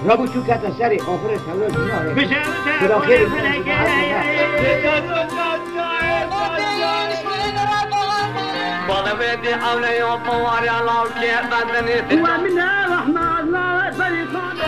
رابو چون کتا سری آخر تلاش ناره بشم خدا خیر بضبط حولي وطواري على وكيف بدني ومن الرحمن الله فريقان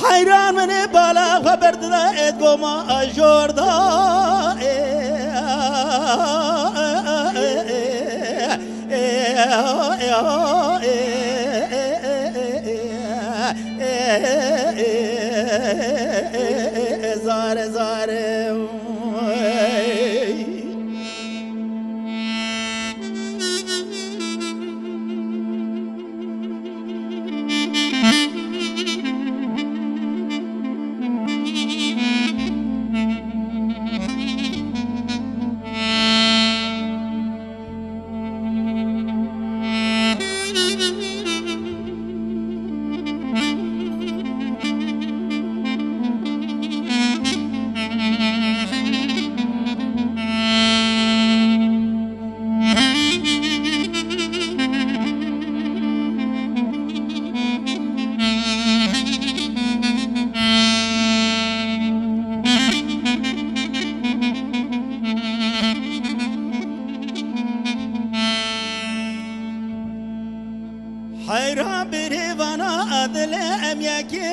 حيران من بالا خبر دايت قوما أجوردا زار زار حيران بريوانا أدل أميكي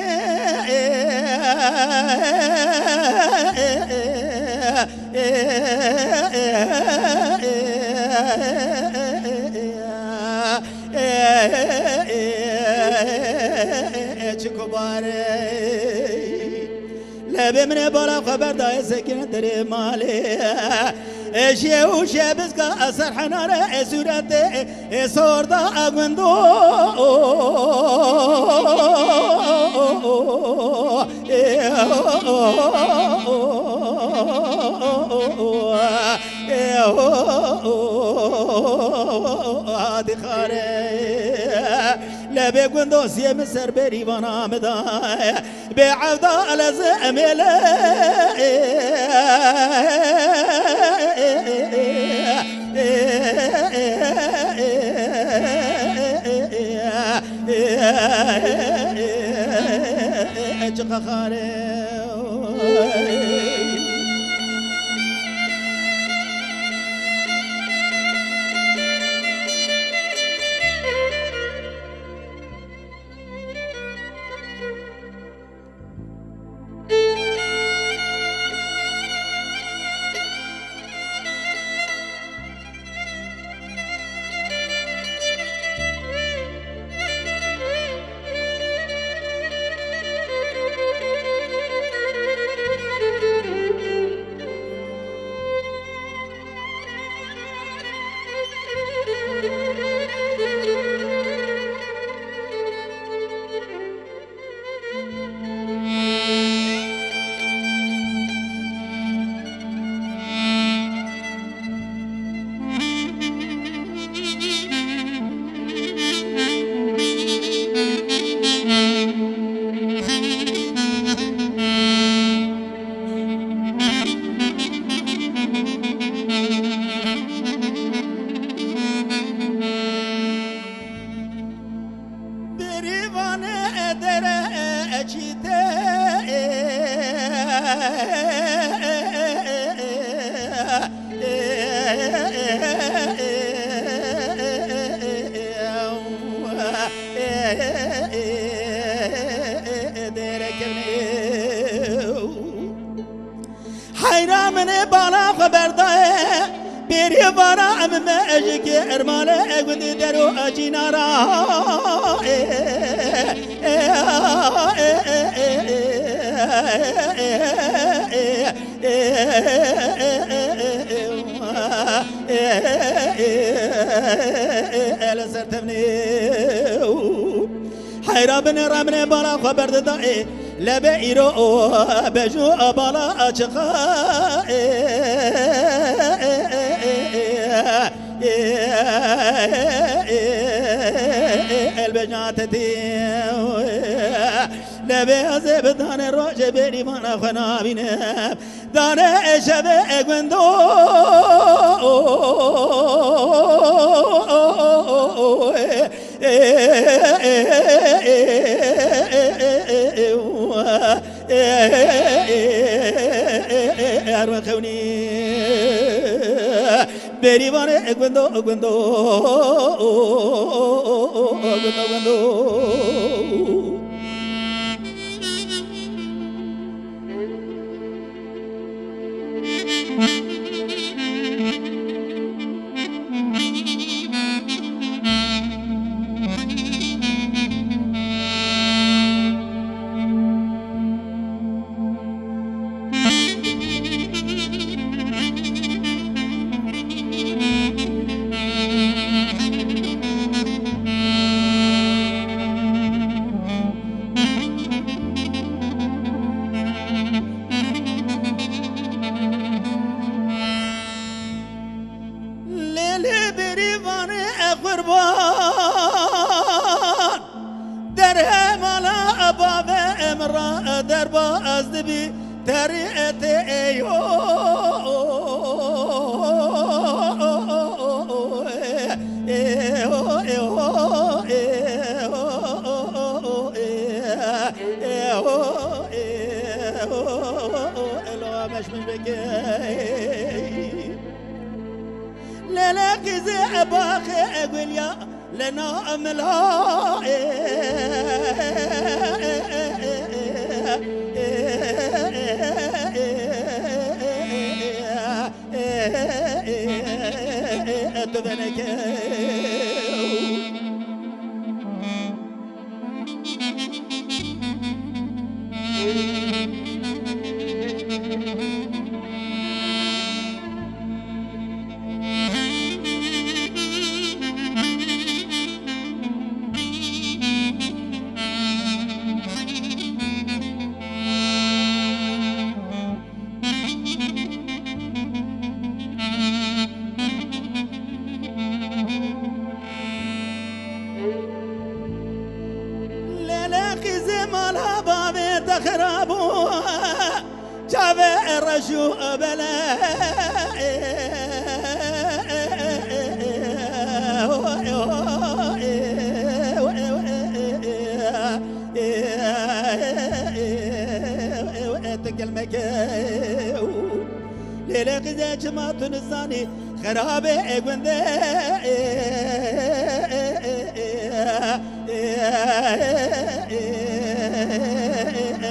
لبي من بالا خبر داي سكين دري مالي شيء وشابس كأسر حنارة سورة سورة أغندو هادي خاري لبي غندو سيم سر بريوانا مداي بعودا على زميله اجق خاري أجيته حيران من بالا خبر داي بيري بارا ام ماجيك ارماله قد درو اجينارا الا سرتمني حيران بن رمني بالا خبر داي لبئيرو بجو بالا اشقا البجاتتي لبي زبدان الروج بيني وانا خنابين دار شبه غندو أروخوني بريبان أقوندو أقوندو أقوندو دربا أزدبي تريئتي أيو مش من بكي لا كذا باخي أقول يا لنا أملا أتبنك خرابو جابه الرجو بلا تكلمك ليلة قزا جماعة نزاني خرابه قنده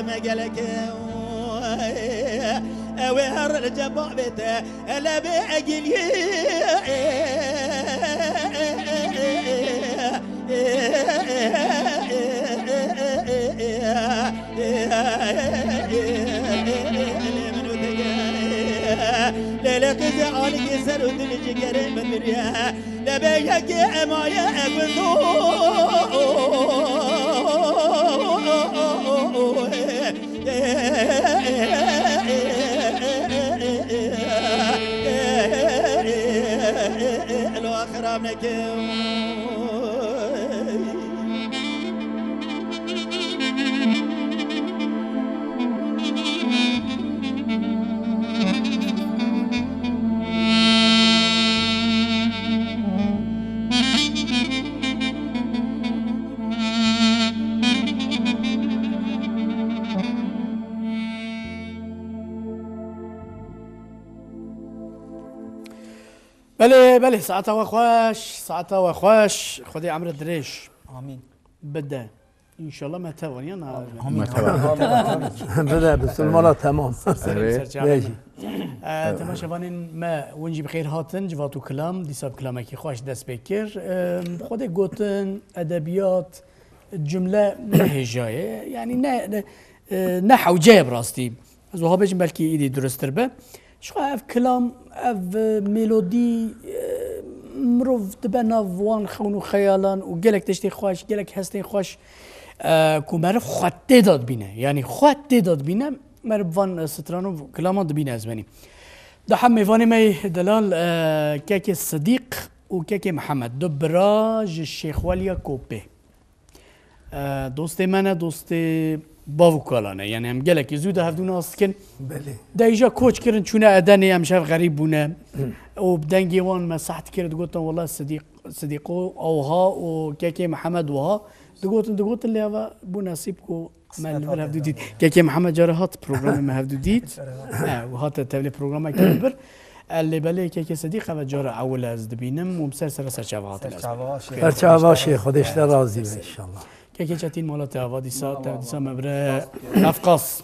مقالك وهر الجبابته لا بأجلي ليلك زعلك سرود الجير من بريا لبيك ما يقبضو الآخر منك بله ساعتها وخواش خدي عمر الدريش آمين بده ان شاء الله ما تواني انا بده بس المرة تمام ماشي تماشاوانین ما ونجی بخیر هاتن جواتو کلام دیساب کلامی که خوش دست بکر خود گوتن ادبیات جمله نهجایه یعنی نه حوجه براستی از وها بجم بلکی ایدی درستر به شو اف کلام اف ملودی مروف دبنا وان خونو خیالان و گلک تشتی خوش گلک هستی خوش کو معرف خطه داد بینه یعنی خطه داد بینه معرف وان سترانو کلامات بینه از منی ده هم میوانی می دلال کاکی صدیق و کاکی محمد دو براج الشيخ ولیا کوپه دوست منه دوست باو کالانه یعنی هم گلک زود هفدون آسکن بله دایجا کوچ کردن چونه ادنی هم شاف غریب بونه و بدنگی وان مساحت کرد گفتن والله صدیقو اوها و کاکی محمد وها دقوتن اللي هذا بو نصيبكو ما اللي هفدو ديت كاكي محمد جاري هات بروجرام ما هفدو ديت وهات تبلي بروجرام كبر اللي بالي كاكي صديق هذا جاري اول از دبينم ومسلسل سرچاوات سرچاواشي خودش راضي ان شاء الله كاكي جاتين مالت هوا ديسا مبره افقاص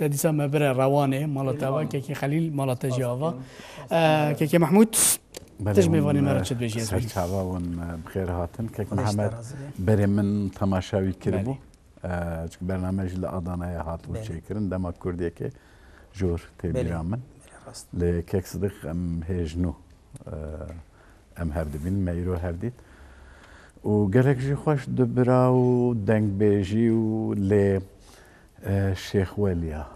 ديسا مبره روانه مالت هوا كاكي خليل مالت جاوا كاكي محمود تجمع وانی مرا چه بیشی است. سرچاوان بخیر هاتن که محمد بری من تماشاوی کربو. چون برنامه جل آدانه هات و چه کردن دما کردیه که جور تبیرامن. لکه صدق ام هجنو ام هردبین میرو هردید. و گرک جی خوش دبرا و دنگ بیجی و ل شیخ ولیا.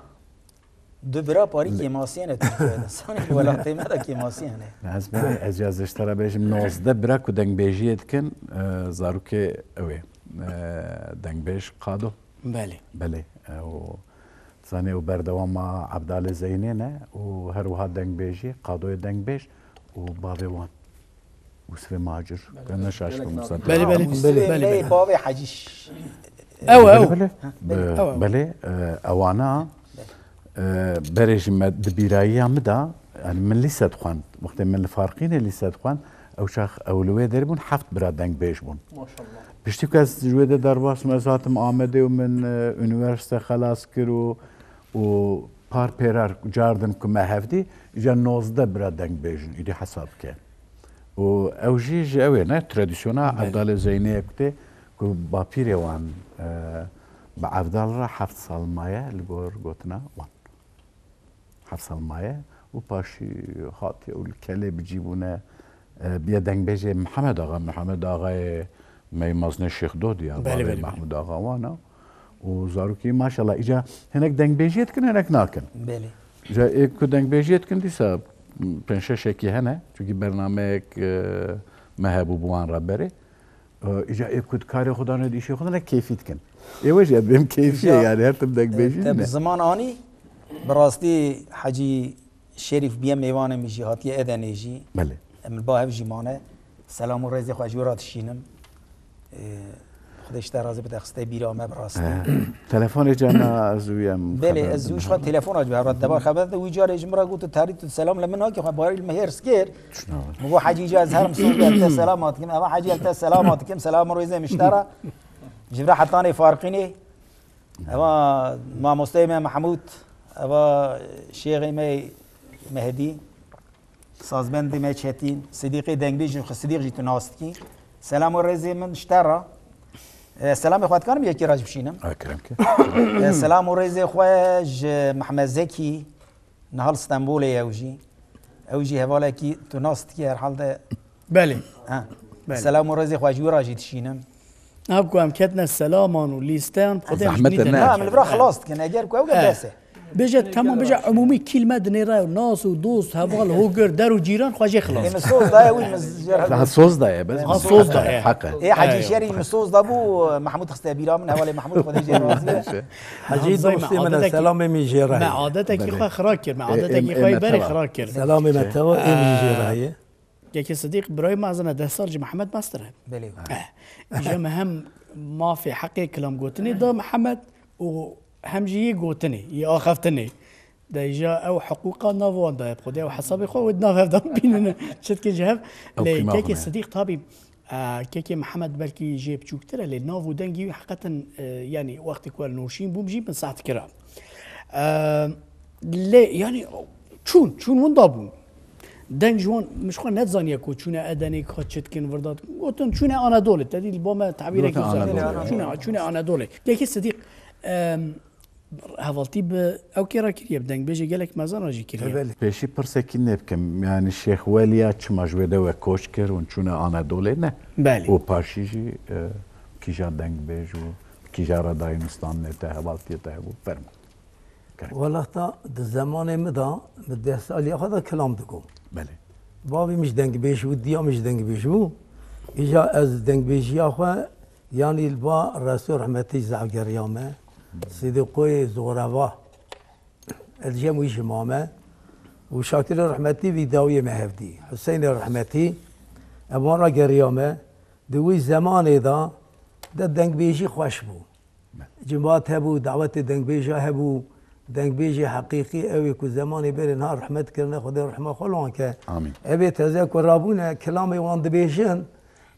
دبرا پاری کیماسیانه تو سانی ولاتی ماذا کیماسیانه از من اجازه ترى بيجم 19 برا و دنگ بیجیت کن زاروکه اوه دنگ بیج قادو بله و ثاني وبردوام مع عبدالله زينينه وهروها دنگ بیجی قادو دنگ بیج و بابي وان وسفي ماجر كنا شاشكم مصدق بله بابي حجيش بله اوانا بريج دبيرايا مدا يعني من لسه خوان وقت من الفارقين اللي خوان او شاخ اولويه دربون حفت برا دنگ بيش بون ما شاء الله بشتي كاس جوده درباس مسات معامده ومن يونيفرسيتي خلاص كرو و بار بيرار جاردن كما هفدي اجا 19 برا دنگ بيجن يدي حساب كان و اوجي جاوينا تراديسيونا عبدالله زيني كتي كو بابيري وان بعبدالله حفت صالمايا لغور قوتنا وان حفت صالمايا وباشي خاطي والكلي بجيبونا بيا دنگ بيجي محمد آغا ميمازن الشيخ دودي يعني محمد آغا وانا وزاروكي ما شاء الله اجا هناك دنگ بيجيت كن هناك ناكن بله اجا ايكو دنگ بيجيت كن ديسا بنشا شكي هنا چونكي برنامج مهبو بوان رابري اجا ايكو كاري خدا نديشي خدا كيفيت كن ايوه جا بهم كيفيه يعني هرتم دنگ بيجي طب زمان اني براستي حجي شريف بيم ميوان مجيهاتي ادنيجي بله من باهف جيمانه سلام ورزي خواجورات شينم خودش ترازه بتخسته بیرامه براسته تلفن جانا ازویم بله ازوش خود تلفن اج به دبار خبر و جار اجمرا گفت تاريخ السلام لمن هاك باري المهير سكير مو حاجي جاز هرم سوق سلاماتكم اما حاجي سلاماتكم سلام روزه مشترى جبرا حطاني فارقيني اما ما مستيمه محمود اما شيخ مهدي سازبند ما چتين صديقي دنگبيج صديق جيتو ناستكي سلام ورزي من اشترى سلام اخوات كانم يكي راجب شينم اكرمك سلام ورزي خواج محمد زكي نهال اسطنبول اوجي هوالا كي تو ناستكي هر حال ده بله سلام ورزي خواج وراجي تشينم ابكو ام كتنا السلامان وليستان زحمة لا من البرا خلاص كان اجر كو بس بيجا تمام بيجا عمومي كلمه دنيرا وناس ودوست هبال هوجر دار وجيران خواجي خلاص الصوص ده وين مزجر لا الصوص ده بس الصوص ده حقه ايه حاجي شاري الصوص ده ابو محمود خستابيرا من حوالي محمود خديجه رازي حجي دوستي من السلام ميجيرا مع عادتك يا خراكر مع عادتك يا بري خراكر سلام متوا ميجيرا كي صديق براي معزنا ده صار محمد ماستر بلي اجا مهم ما في حقي كلام قوتني ده محمد وهمجي قوتني يا اخفتني ديجا او حقوقا نافون دا بخدي او حسابي خو ودنا هذا بيننا شت كي جهب لي كيكي صديق طبيب كيكي محمد بلكي جيب تشوكتر اللي نافو دنجي حقيقه يعني وقت كوال نوشين بوم جيب من ساعه كرا لي يعني شون وين ضابون دنج جوان مش خو نتزانيا كو شونه ادني خاتشت كين وردات قلت شونه انادول تدي البوما تعبيرك شونه انادول كيكي صديق هفالتي او كيرا كريا بدنج بيجي قالك مازال راجي كريا بيشي برسكي نبكم يعني الشيخ وليا تشما جويدا وكوشكر ونشونا انادول نه بالي وباشيجي كيجا دنج بيجو كيجا داينستان نتا هفالتي تاعو فرما والله تا الزمان مدى بدي اسال ياخذ كلام تقول بله بابي مش دنگ بيش ودي مش دنگ بيشو اجا از دنگ بيش ياخو يعني البا الرسول رحمتي زعقر يامه سيدي قوي زغروا الجم ويش ماما وشاكر رحمتي في داوية مهفدي حسين رحمتي امارا قريامه دوي زمان اذا ده دنگ بيشي خوش بو جماعت هبو دعوت دنگ بيشا هبو دنگ بیجی حقیقی اوی که زمانی بری نهار رحمت کرنه خدا رحمه خلوان که آمین اوی تذکر رابونه کلامی وان دبیجن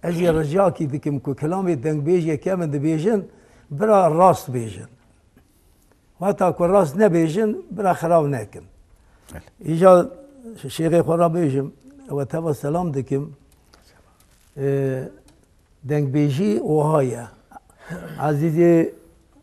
اجی رجا کی دکم که کلامی دنگ بیجی کمن دبیجن برا راست بیجن و تا که راست نبیجن برا خراب نکن ایجا شیخ خورا بیجم و تبا سلام دکم دنگ بیجی وهایا عزیزی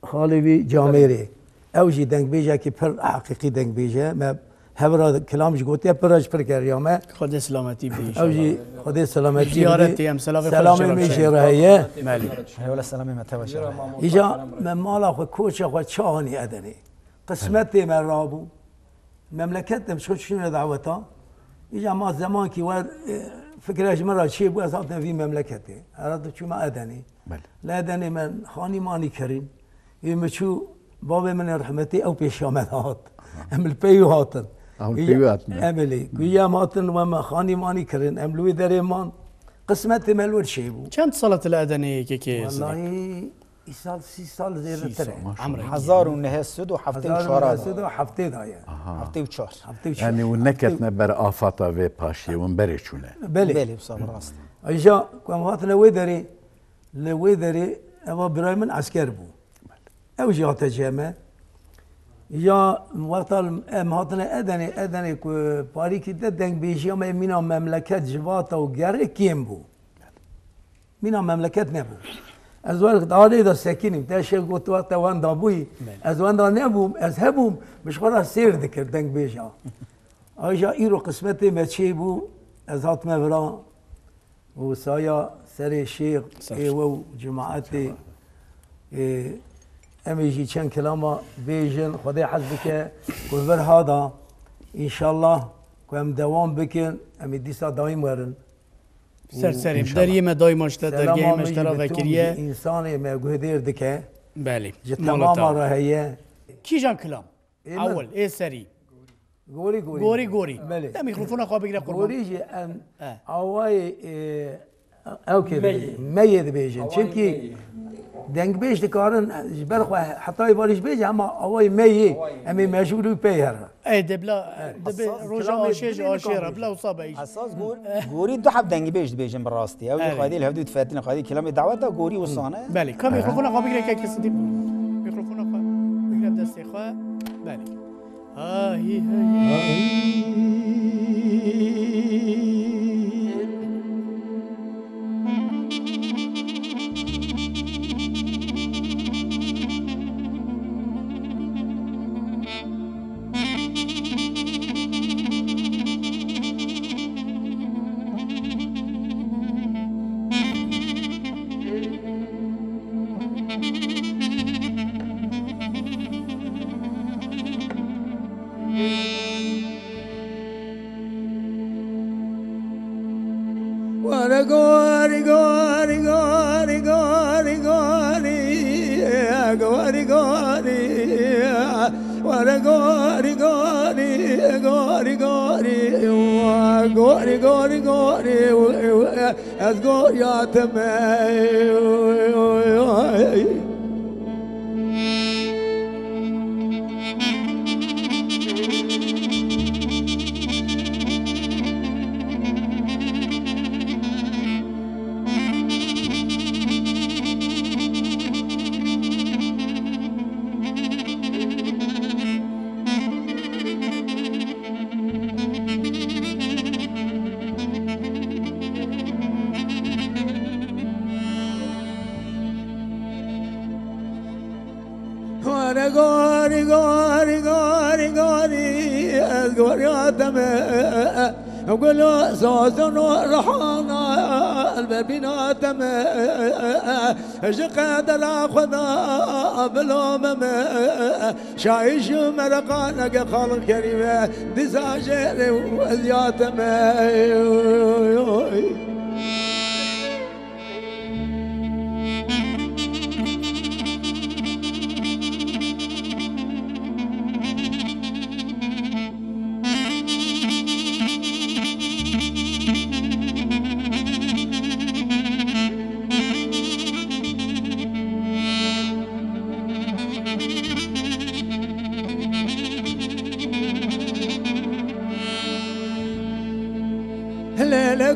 خالبی جامعه اوجي دنگ بيجا كي بر حقيقي دنگ بيجا ما هبرا كلامش قلت براج بر كريامه خد سلامتي بيش اوجي خد سلامتي زيارتي ام سلامي ميشي راهي مالي ولا سلامي ما توجه اجا من مالا خو كوچ خو تشاني ادني قسمتي من رابو مملكتنا مش شنو دعوتها اجا ما زمان كي ور فكرش مره شي بو اساتنا في مملكتي اراد شو ما ادني لا ادني من خاني ماني كريم يمشو بابا من رحمتي او بيشامت هات امل بيو هاتن املي كويا ماتن وما خاني ماني كرن املوي دريمان قسمتي ملور شيبو كم صلاه الاذان كيكي والله سال 6 سال زي ترى عمري 1900 وحفتي وشهر سدو حفتي دايا حفتي وشهر يعني ونكت نبر افاتا في باشي ونبري شونه بلي بصبر راست اجا كم هاتنا ويدري لويدري ابو برايمن عسكر بو او جات جامع یا وقت مهاتنا ادنی که پاری که دنگ بیشی اما مینا مملکت جوات و گره کیم بو مینا مملکت نبو از وقت داره دا سکینیم تاشه گوت وقت وان دابوی از وان دا نبوم از هبوم مش خورا سیر دکر دنگ بیشا آجا ایرو قسمتی مچی بو از هات مبرا و سایا سر شیخ و جماعتی اميجي كان كلامه بيجن خدي حسبك كل هذا ان شاء الله كم دوام بكن امي ديسا دايم ورن سرسري دري ما دايما اشترى مشترى فكريه انسان ما قدير دكه بالي تمام راهي كي جان كلام اول ايه سري غوري لا ميكروفون اخو بقرا قربان غوري ان اواي او كده ميد بيجن چونكي دنگ بیش دکارن جبر خو حتی ایوالیش بیش اما اوای میی امی مشغول پیهر ای دبلا روجا آشیر بلا وصابه ایش اساس گوری دو حب دنگ بیش بیشن براستی او خادی الهدود فاتن خادی کلام دعوت گوری وصانه بله کم میکروفون آقا بگیره که کسی دید میکروفون آقا بگیرم دستی خواه بله هی أذكر يا تمي غاري غاري غاري غاري غاري غاري عتمة أقول صوصن رحانا البابنا تمة قادر أخذها بالأمم شايش مرقانا خالق كريمة دزاجر وزياتمة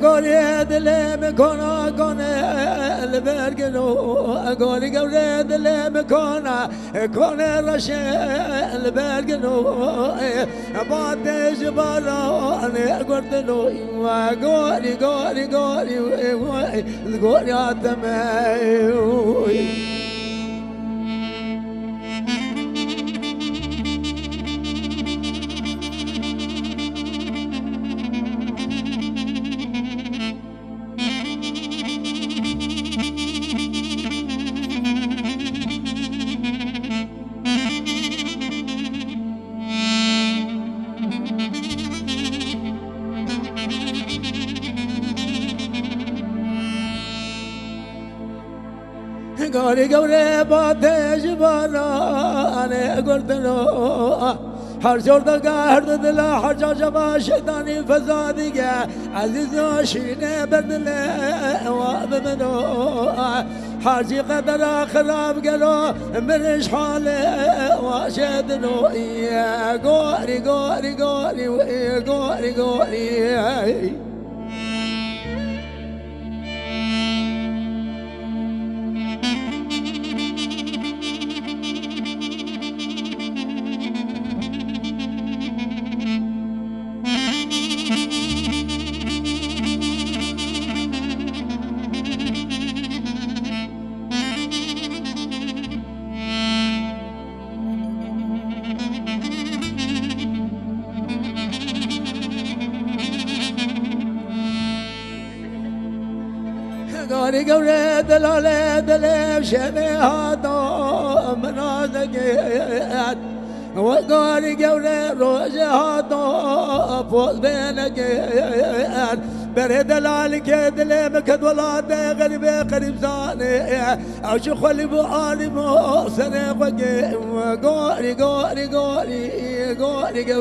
قولي دلي مكونا كونا البرقنو قولي قولي دلي مكونا كونا رشي البرقنو بعد جباراني قلتلو قولي قولي قولي قولي عتمي قولي قولي باتش بانا أنا قلت له هر جرد قهر دلا حجاج ما شيطاني فزادي عزيز شيني بدله وابمنو حاجي قدر خراب قالوا مرش حاله واشدنو يا قولي قولي قولي قولي قولي قولي قولي دلالي دلي بشمي هاتو منازقيت وقولي قولي روجي هاتو فوز بينقيت بري دلالي كدلي مكد ولادي غريبي قريب زاني عشو خلي بوالي مو سنة وقي قولي قولي قولي قولي قولي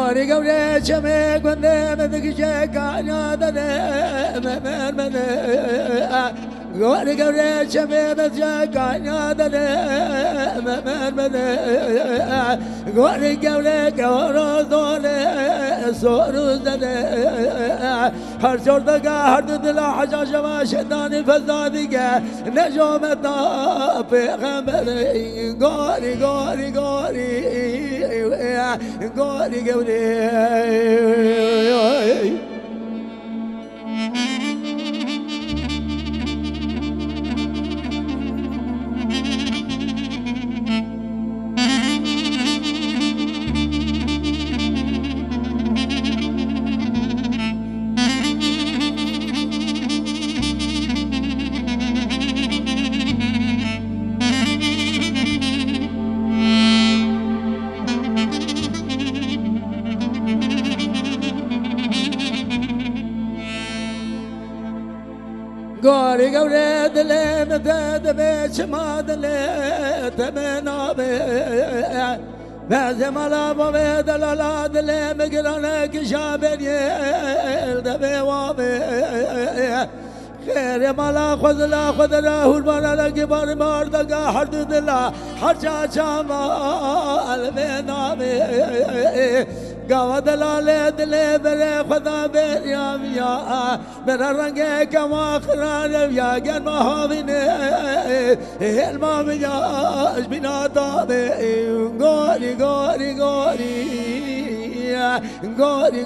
قولي قولي شمي قندي مذك شكا نادني ممن من قولي قولي شمي مذك شكا نادني ممن من قولي قولي كورو دوني سورو زني هر شرطة هر دلا حجاج ما شداني فزادي نجومتنا في غمري قولي قولي قولي قولي قولي قولي قولي دلي مدد بيش ما دلي تمنا بي بازم على بابي دلالا دلي مقرانك شابني دبي وابي خير مالا خذ لا خذ لا هو المالا لقي بار مار دقا حدود الله حرشا شاما البينامي قواد دلالي دلي بري خذا بريام يا برا رنگي كما خران يا جن ما هابيني المام يا اشبنا دابي غوري غوري غوري غوري غوري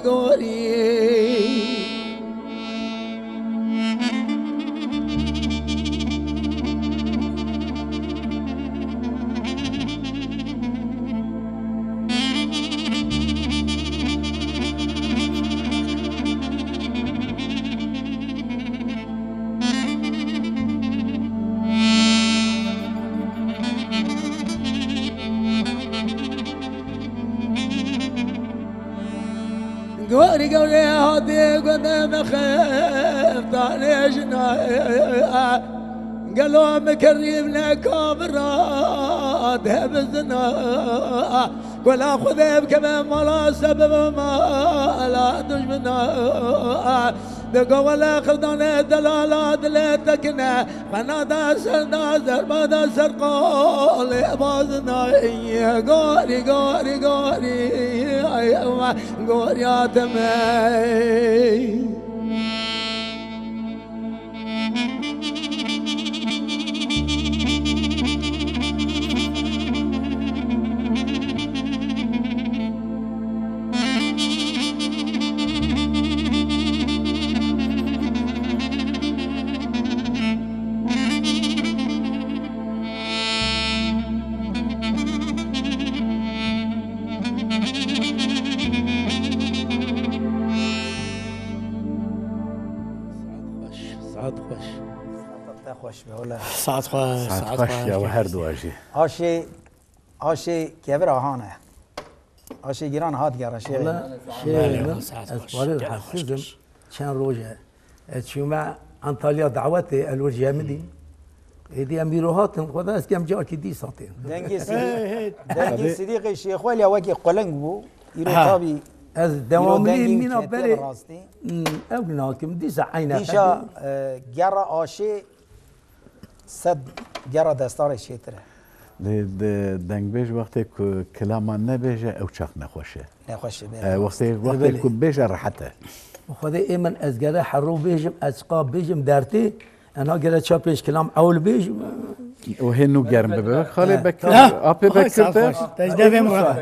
قوري قوري هادي قدام خيف طالجنا قالوا مكرمنا كامرات هبزنا ولا خذ بكمان ملا سبب ما لا دجمنا دقوا ولا خذنا دلالات لا تكنا فنادى سر ما دا سر قال بازنا قوري قوري قوري قوري يا تمي خوش به ولا ساعت خوش ساعت خوش یا و هر دو اجی آشی کیبر آهانه آشی گیران هات گره شیء شيء أسبوعين الحفيظم كان روجه تشومع أنطاليا دعوتي الورجة مدين هدي أميروهاتهم خدا اسكام جاء كدي سنتين دنگی صدیق شیخ ولی وکی قلنگ بو ایرو تابی از دواملی مینا بری اولنا کم دیس عینا دیشا گره آشی صد گره دستار شیتره دنگ بیش وقتی که کلامان نبیجه او چاق نخوشه نخوشه وقتی که بیجه راحته خدا ایمن از گره حرو بیجم از قاب بیجم درتی انا گره چاپش کلام اول بیجم و هنو گرم ببر خاله بکر آپی بکر تا تجده بهم را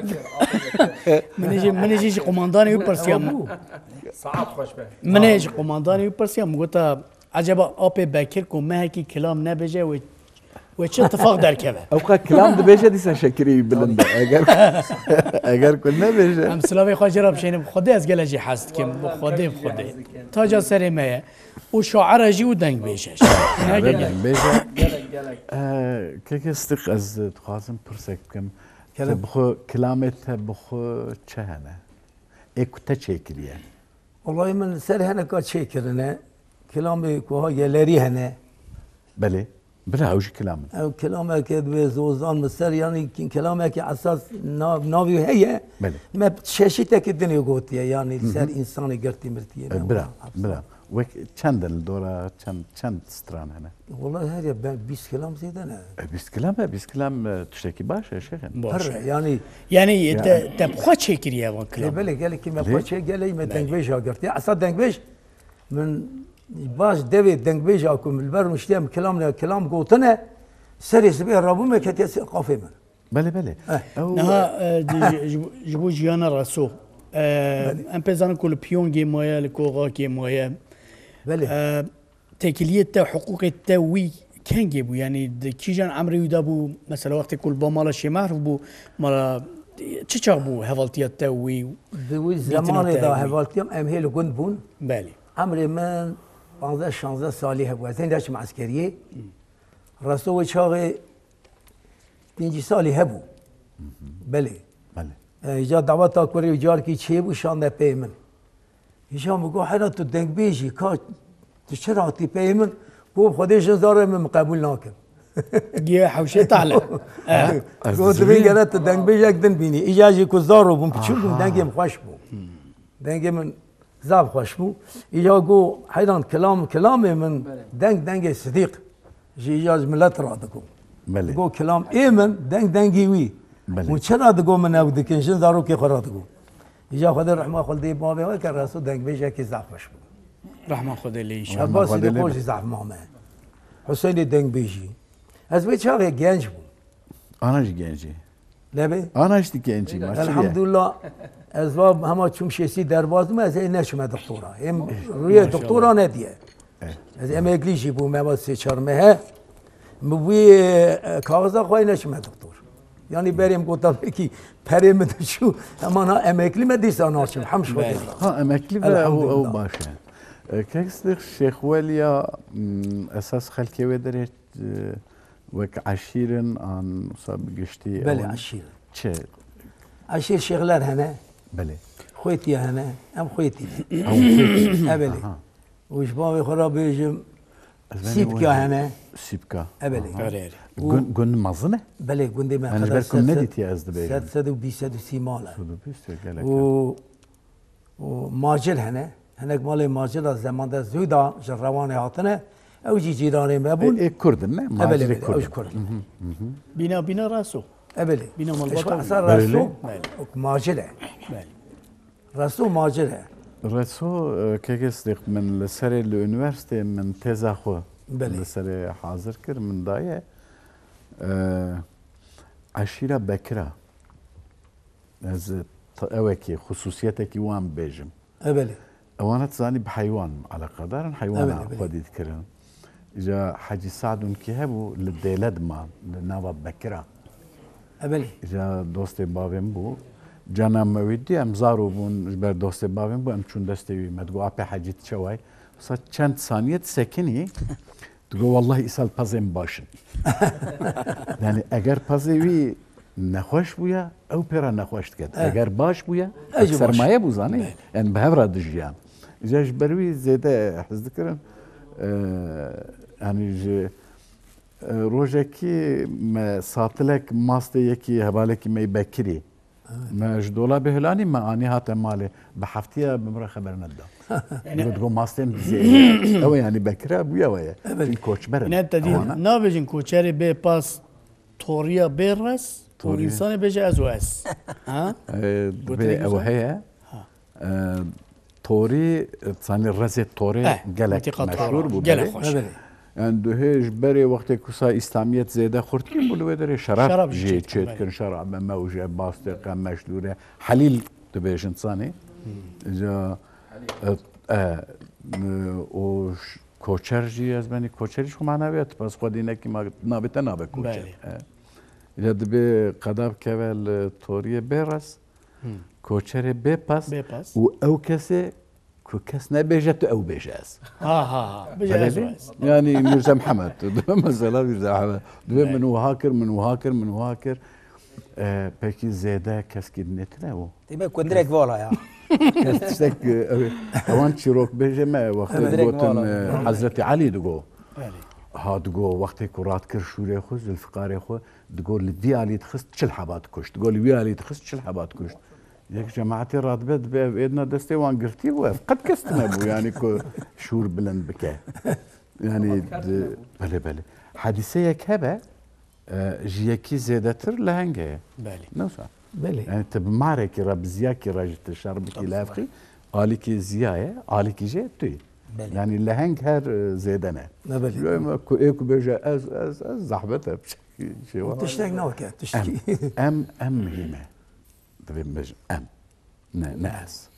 منیجی قماندانی بپرسیم ساعت خوش به منیجی قماندانی بپرسیم گوتا عجبا آپی بکر کو مهکی کلام نبیجه و چه اتفاق در کبه اوقات کلام دبیجه دیسا شکری بلنده اگر کن نبیجه هم سلاوی خواهی را بشینم خودی از گلجی حست کم خودی تاجا سری مه و شاعر جی و دنگ بیشش دنگ بیشه که استق از تخوازم پرسک بکم بخو کلامت بخو چه هنه ایکو تا چه کریه والله من سر هنه که چه کرنه کلامی که ها گلری هنه بله بله اوش کلام او کلامه که به زوزان مستر یعنی کلامه که اساس ناوی هیه بله ما شاشته که دنیا گوتیه یعنی سر انسانی گرتی مرتیه بله بله و چند الدوره چند ستران هنه والله هذا 20 كلام زيدنا 20 كلام تشتكي باشا شيخ برا يعني تبخوا تشكري يا وان كلام بله قال لك ما بخوا قال لي ما دنگبيش قرتي اصلا دنگبيش من باش دبي دنگبيش اكم البر مشتم كلام قوتنا سري سبي رابو ما كتي قافي من بله نها جبو جيانا راسو ام بزان كل بيونجي مويا الكوغاكي مويا بله تكلية حقوق التوي كان جيبو يعني كيجان عمري يدابو مثلا وقت كل بمالا شمار بو مالا تشاق بو هفالتيا التوي دوي زمان اذا هفالتيام ام هيلو كنت بون بالي عمري من 15 سالي هبو زين داش معسكريه راسو شاغي 5 سالي هبو بله اجا دعوتا كوري وجار كي تشيبو شان بيمن هشام بقول حنا تو دنگ بيجي كات تشرع تي بيمن بو خديش زار من قبول ناكم يا حوشي طالع قلت بين قالت دنگ بيجي اكدن بيني اجاجي كو زارو بم بتشوفوا دنگ مخش بو دنگ من زاب خوش بو ايجا جو حيران كلامي من دنگ صديق جي ايجاز ملت را دكو بله جو كلام ايمن دنگي وي بله. مو چرا دكو من او دكن شن دارو كي خرا دكو ايجا خدا رحمه خلدي بابي وكر راسو دنگ بيجا كي زاب خوش بو رحمه خدا ليش عباس خدا دي خوش لبه. زاب ماما حسين دنگ بيجي از بي چاغي گنج بو انا جي گنجي لبه انا اشتي گنجي ما الحمد لله اسباب هما چون شيسي درباز ما از نشم دكتوره هم روی دكتوره نديه از امگلیشی بو ما سه چهار ماه مبوی کاغذا خوای نشم دكتور يعني بریم گفتم کی پریم شو اما انا امگلی ما دیسا ناشم حمش بده ها امكلي الحمد او لله. باشا كيكسدر الشيخ وليا اساس خلكي ودرت وك عشيرن عن صاب قشتي بله عشير تشي عشير شغلار هنا بله خويتي هنا ام خويتي او فيك. ابلي أها. وش بابي خرا بيجم سيبكا هنا سيبكا ابلي قن مظنه بله گنده ما انا بالكم نديت يا ازد بيجم 320 ماله سودو بيست قالك وماجل هناك مالي ماجل از زمان ده زودا جرواني هاتنه او جي جيراني مبون ايه كردن ما ابلي ماجري اوش كردن كرد بينا راسو ابلي بينا مال ايش بطل. اثر بله. رسو بله. ماجله بله رسو ماجله رسو كيكسدر من لسري الانيفرسيتي من تيزا خو بله. لسري حاضر كر من دايه عشيرة بكرة از اوكي خصوصيتك وان بيجم ابلي وانا تزاني بحيوان على قدر حيوان أبلي، أبلي. خدي ذكرن اجا حاجي سعد كيهبو للديلد ما لنابا بكرة ابلي اجا دوستي بابين بو جانا مويدي ام زارو بون جبر دوستي بابين بو ام چون دستي مدقو ابي حاجي تشواي صار چند ثانية سكني تقول والله إسال بازم باشن يعني اگر پازوی نخوش بویا او پیرا نخوش کرد اگر باش بویا اجي باش. سرمایه بوزانه يعني بهفرا دجيان جاش بروي زيده حز ذكرن يعني روجكي ما ساتلك ماستي يكي هبالك ما يبكري ما جدولا بهلاني ما اني هات مالي بحفتيها بمره خبر ندا يعني تقول ماستين زي او يعني بكره ابويا ويا في كوتش برن نه تدین نابجین کوچری به پاس توریا برس و توريا. انسان بجه از و اس ها او هي توري ثاني الرزي توري قالك منطقة مشهور تورا. بو قالك بلي. خوش. ابلي عنده هيج بري وقت كوسا اسلاميت زياده خورتين بولو ودري شراب شراب جي جيت تشيت كمان. كن شراب موجه باستقه مشلوله حليل تبيش انساني جا و کوچرجی از بنی کوچری شو معنویت پس خودی نکی ما نابته نابه کوچر اذا دبي قداب كبل توريه بيرس کوچر بپس بپس. و او کسی کو کس نبیجت او بیجاز ها بجه از و اس يعني ميرزا محمد مثلا ميرزا محمد من وهاكر من وهاكر من وهاكر بكي زياده كسكي نتلاو تبقى كندرك فولا يا تشتك اوان شروك بجمع وقت قوتن حضرت علي دقو ها دقو وقت كرات كر شوري خو الفقار خو دقو لدي علي تخست تشل حبات كشت تقول لي علي تخست تشل حبات كشت ياك جماعتي راتبت بايدنا دستي وان قرتي وقف قد كستنا بو يعني شور بلند بكا يعني بله حادثه كبه جيكي زيادتر لهنجه بله نوصل بلي يعني انت بمعركة رب زياكي راجت الشربكي لافخي قالكي زياية قالكي جي توي بلي. يعني اللهنج هر زيدنا بلي ما ايكو بيجا از زحبتها بشكل شيء تشتاق نوكا تشتكي ام هيما تبي مج ام ناس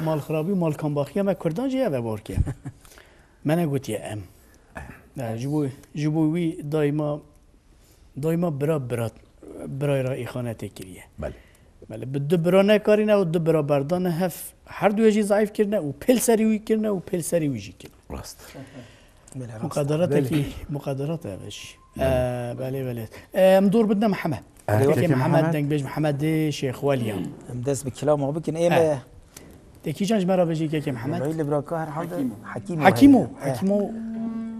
مال خرابی مال کامباخی ما کردان جیه و بارکه من گوت یه ام جبوی دایما برای را ایخانه تکریه بله بده برا نکارینه و دو برا بردانه هف هر دوی جی ضعیف کرنه و پل سری وی کرنه و پل سری وی جی کرنه راست مقدرات اوش بله مدور بدنا محمد محمد دنگ بیش محمد شیخ ولیم مدس بكلام وبكن ايه تکی جانج مرا بجی که محمد اللي براكو حکیمو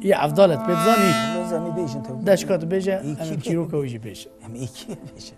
يا افضلت بتزاني زمي بيج انت داشكات بيجا انا بشيروكا ويجي بيجا هم ايكي بيج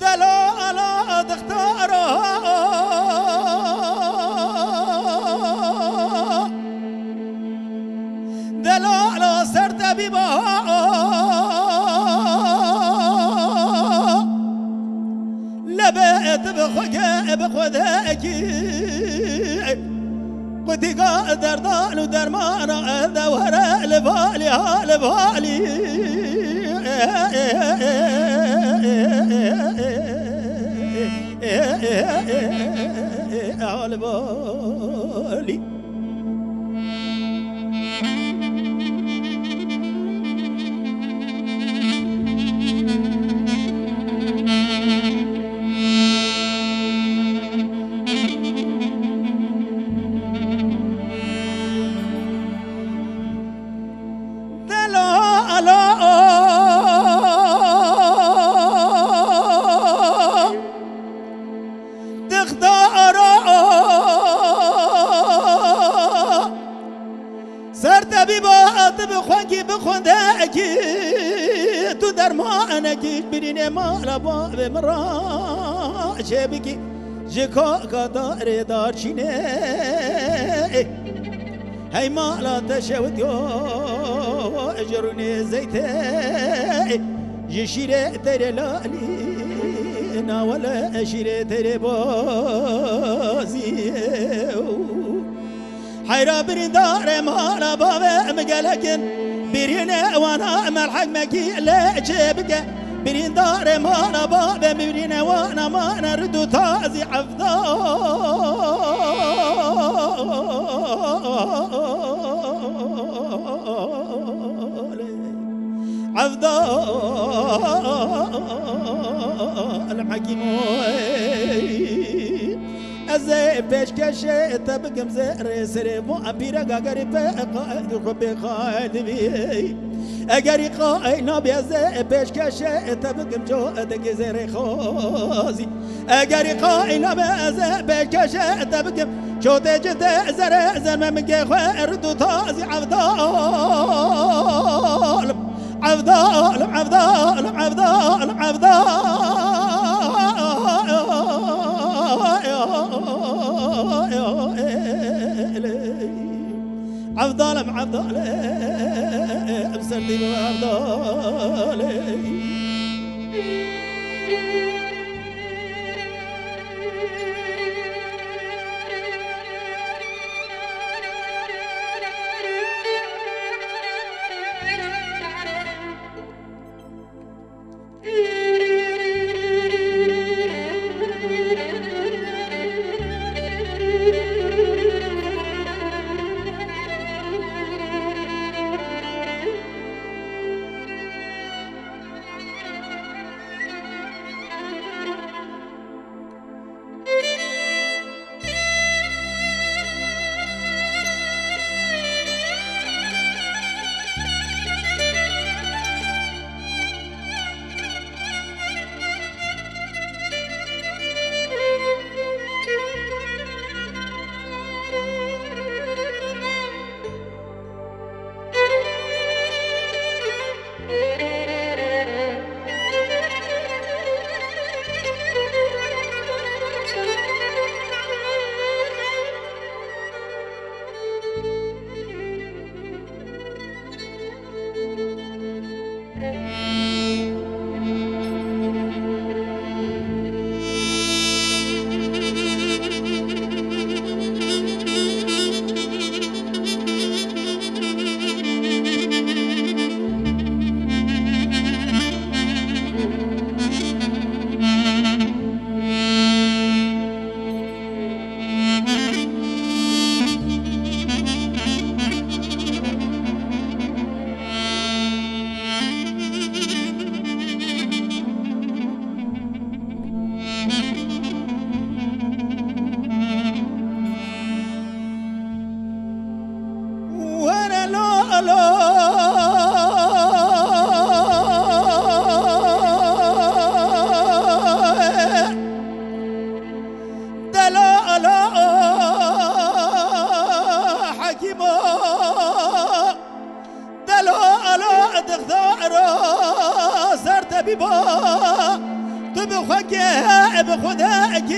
دلالة تختارها دلالة سرت ببها لبيت بخذاكي قدي قادر دانو درمانا دورا لبالي هالبالي هالبالي بخوانكي بخونداكي تو درمانكي بريني مالا باب مرا شبكي جكو قدار دارشيني هاي مالا تشوت يو اجروني زيتي جشيري تري لالي ناولا اشيري تري بازي حيرا بريندار مالا بابا مقالكن برينا وانا ملحق مكي لا جيبك بريندار مالا بابا برينا وانا ما نردو تازي عفضال الحكيموي ازاي بشكشه تبقم زر سربو امبيرا غاري بقائد خبي خالد بي اگري قاي نبي ازاي بشكشه تبقم جو ادق زر خوزي اگري قاي نبي ازاي بشكشه تبقم جو تجد زر زمم خير دو تازي عفضال عفضال عفضال عفضال عفضال عفضال عفضال بسردي عفضال حكيمة دلو على دختار صرت بيبا تبخك بخداك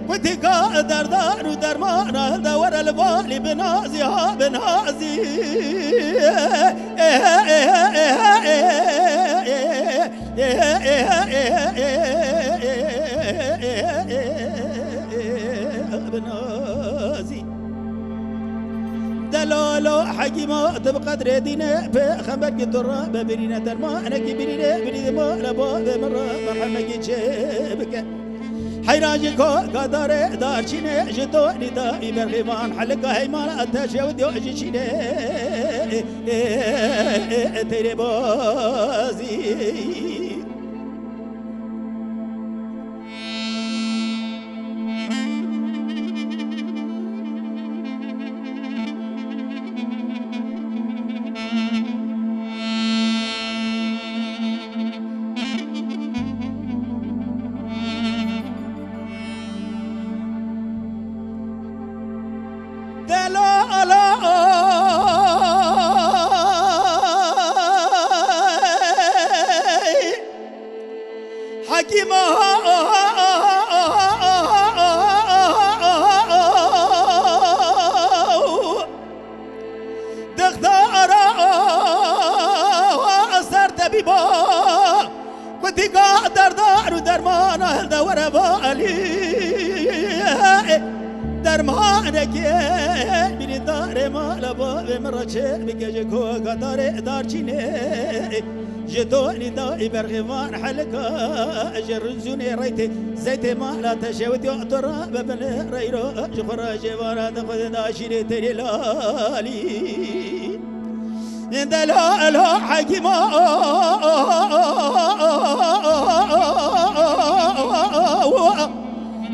كنت قادر دار ودرمان دور البالي بنازي ها بنازي بنازي دلالو حكيمة بقدر دينا بخبر قدرة ببرينا درما أنا كبرينا بريد ما لبا بمرة محمد جيبك حيراجي كو قدر دارشينه جدوني دائي برغمان حلقة هيمان أتشود يوجيشينه تيري بازي حكيمة دختار صرت بيبا كنت قادر دار ودرمان دور بالي درمانك بني دار ما لبا مرچه بكجكو قدر دارچينه جدوني دائي برغمان حلقة جرزوني ريتي زيتي ما لا تشوت يعطر ببن ريرو جخرا جوارا تخذ داشيني تري لالي دلا لا حكيمة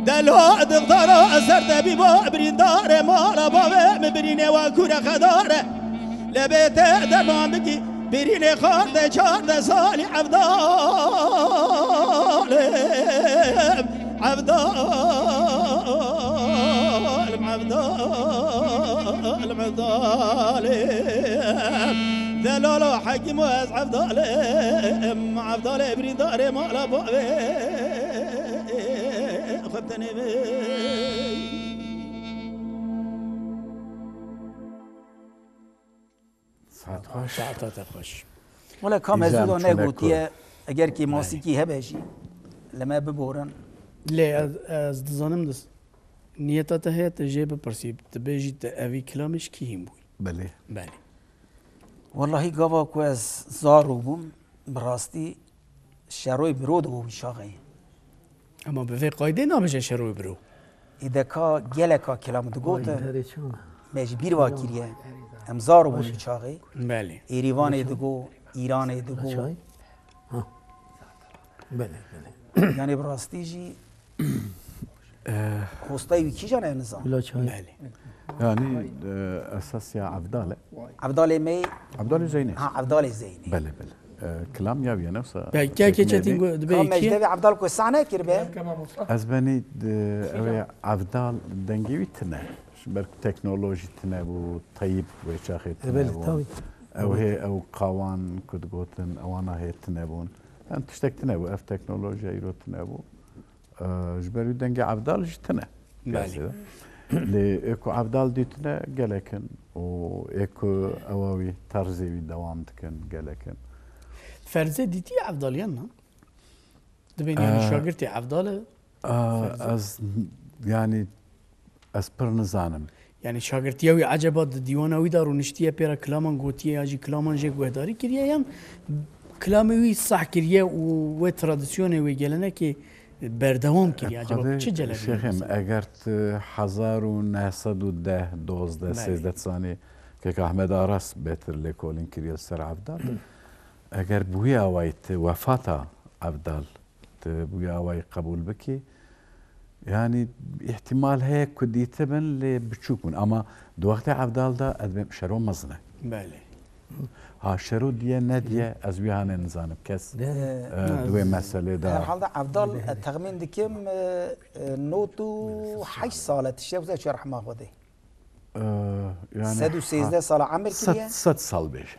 دلا دغدار أسرت بيبا بريدار ما ربا مبريني وكورا خدار لبيت درمان بكي بريني خارد چارد سالي عبدال دلالو حكيم واز عبدال بريدار مالا بوي خبتني ساعتها خوش ولا كم هزودو نگوتیه اگر کی موسیقی هبهشی لما ببورن ليه از دزانم دست نیتا هي تجيب برسيب تبيجي تأوي كلامش كيهم بوي بله بله والله قوا كويس زارو بوم براستي شروي برود بوم شاغي اما بفي قايدة نامش شروي برو اذا كا جلكا كلام دقوت مجبير واكيريه ام زارو بوم شاغي بله ايريوان دقو ايران دقو بله يعني براستي جي خوستاي كي جانا نظام بلا چای بله يعني اساس يا عبداله عبدالله مي عبداله زيني ها عبدالله زيني بله بله كلام يا نفسه كا كي تشتينغو كم دبي مجدبي عبدالله كو سعنه كربه ازبني اوي عبدال دنجوي تنا برك تكنولوجي تنا بو طيب وشاخي بله تاوي او هي او قوان كنت قوتن اوانا هي تنابون انت تشتك تنابو اف تكنولوجيا يرو تنابو جبرو دنجي عبدال جتنا بله لي اكو عبدال ديتنا قالكن و اكو اواوي ترزي دوام تكن قالكن فرزه ديتي عبداليان دبين يعني شاگرتي عبدال از يعني از پر نزانم يعني شاگرتياوي عجبات ديواناوي دار ونشتيه بيرا كلامان قوتيه اجي كلامان جي قهداري كريا يان كلامي صح كريا و تراديسيوني وي جلنا كي بردوام كريا عجبات چه جلبي شيخم اگرت 1910 12 13 ثانيه كيك احمد ارس بيتر لكولين كريا سر عبدال اگر بويا وايت وفاتا عبدال بويا واي قبول بكي يعني احتمال هيك كنت يتبن اللي بتشوفون اما دوقتي عبدال دا ادم شرو مزنه بله ها شرو دي نديه از ويهان نزانب كس دوي مساله دا هر حال عبدال تخمين دكم نوتو 8 ساله تشتغل شرح ما غدي يعني 113 سال عمر كليا 6 سال بيش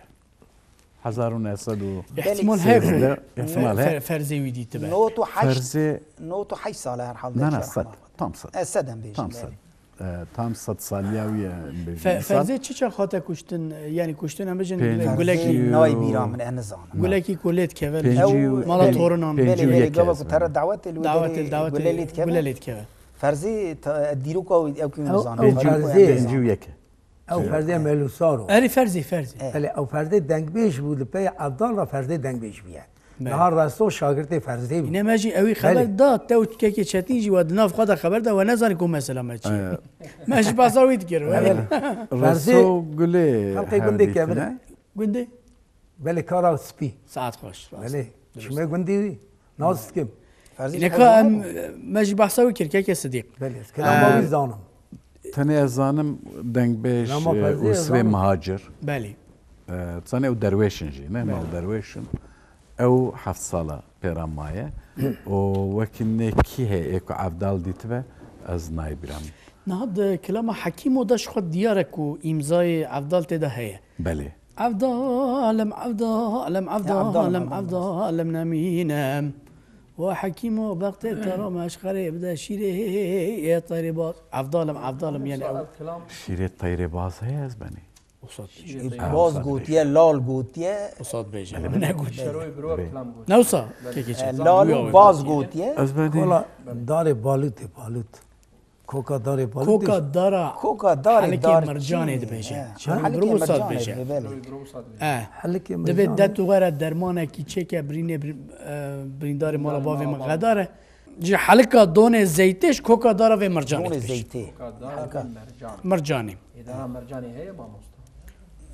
1900 احتمال لا، هيك احتمال هيك. فرزي ويدي تبع نوتو حش فرزي نوتو حش سال هالحال لا صد تام صد سدم بيش تام صد تام صد سالياوية فرزي چه خاطر کشتن یعنی کشتن هم بجن بين- گلکی ناي بيرا من انزان گلکی کلیت که بينجي- مالا تورنان بينجي بلي هي ويكاز. قبل ترى دعوات دعوت وليت كمان گللیت که فرزي ديروكا او كي نزان فرزي. بينجي ويكا او فرده ملوسارو اری فرزی ولی او فرده دنگ بیش بود پی عبدال را فرده دنگ بیش بیاد بله. نهار راستو شاگرد فرده بود اینه ماجی اوی خبر بله. داد تو که چتیجی و دناف خدا خبر داد و نزانی کو مثلا ماچی ماشي باساويت كير رسو قولي خلقي گندی که بله گنده بله کارا سپی ساعت خوش بله شما گندی ناست کم اینه که ماجي باساوي كير که صدیق بله کلام ما بیزانم تاني ازانم دنگ بيش لا، ما فرزي وسوي أزانم. مهاجر بله تاني او درويشن جي نعم او درويشن او حفظ صلاة بيرام مايا وكن كي هي ايكو عبدال ديتبه از نايبرام نهاد كلام حكيم وداش خد ديارك وإمضاء عبدال تدا هي بله عبدالم عبدالم عبدالم عبدالم. عبدالم نمينم وحكيم وبقت ترى مش خريب ده شيري يا طيربات عبدالم يعني شيري طيري باز هي از بني باز گوتیه لال گوتیه وصاد بيجا نقول شروي بروك كلام قول نوصا كيكي لالو باز گوتیه از بني کولا دار بالوت بالوت کوکا دار بالوت كوكا دارا کوکا داری حلقة دار مرجاني دبيجا شروي حلقه برو وصاد مرجانه بيجا بله حلقه دبي داتو غير درمانه كي تشيكا بريندار مالا بافي مغاداره جي حلقة دون زيتش كوكا دارا في مرجاني دون دبيجا. زيتي مرجان مرجاني اذا مرجاني هي ما مستوى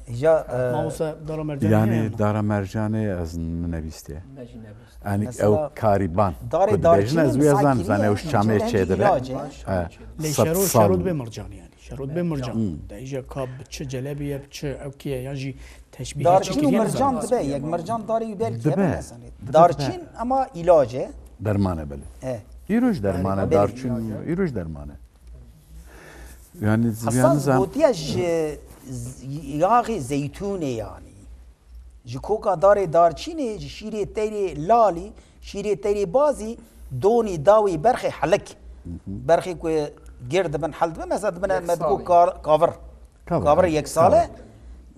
جا ما وصل دارا مرجاني يعني دارا مرجاني از نبيستي نجي نبيست يعني مثلا او كاريبان داري كنت دارچین بيجنا زويزان مساكينية زانه وش شامي هنجي تشيدره علاجه. لي صد شرود صال. شرود بمرجان يعني شرود بمرجان ده يجي كاب تش جلابيه تش اوكي يجي تشبيه دارچین و مرجان دبه یک مرجان داری یبل که دبه. دارچین اما علاجه درمانه بله اه. يروج درمانه بله. دارچين يروج درمانه يعني زبيان اصلا زم گوتیش یاغی زیتونه یعنی جی کوکا داری دارچینه جی شیره تیری لالی شیره تیری بازی دونی داوی برخی حلک برخی که گرد بن حلد بن مثلا بن مدکو کاور کاور یک ساله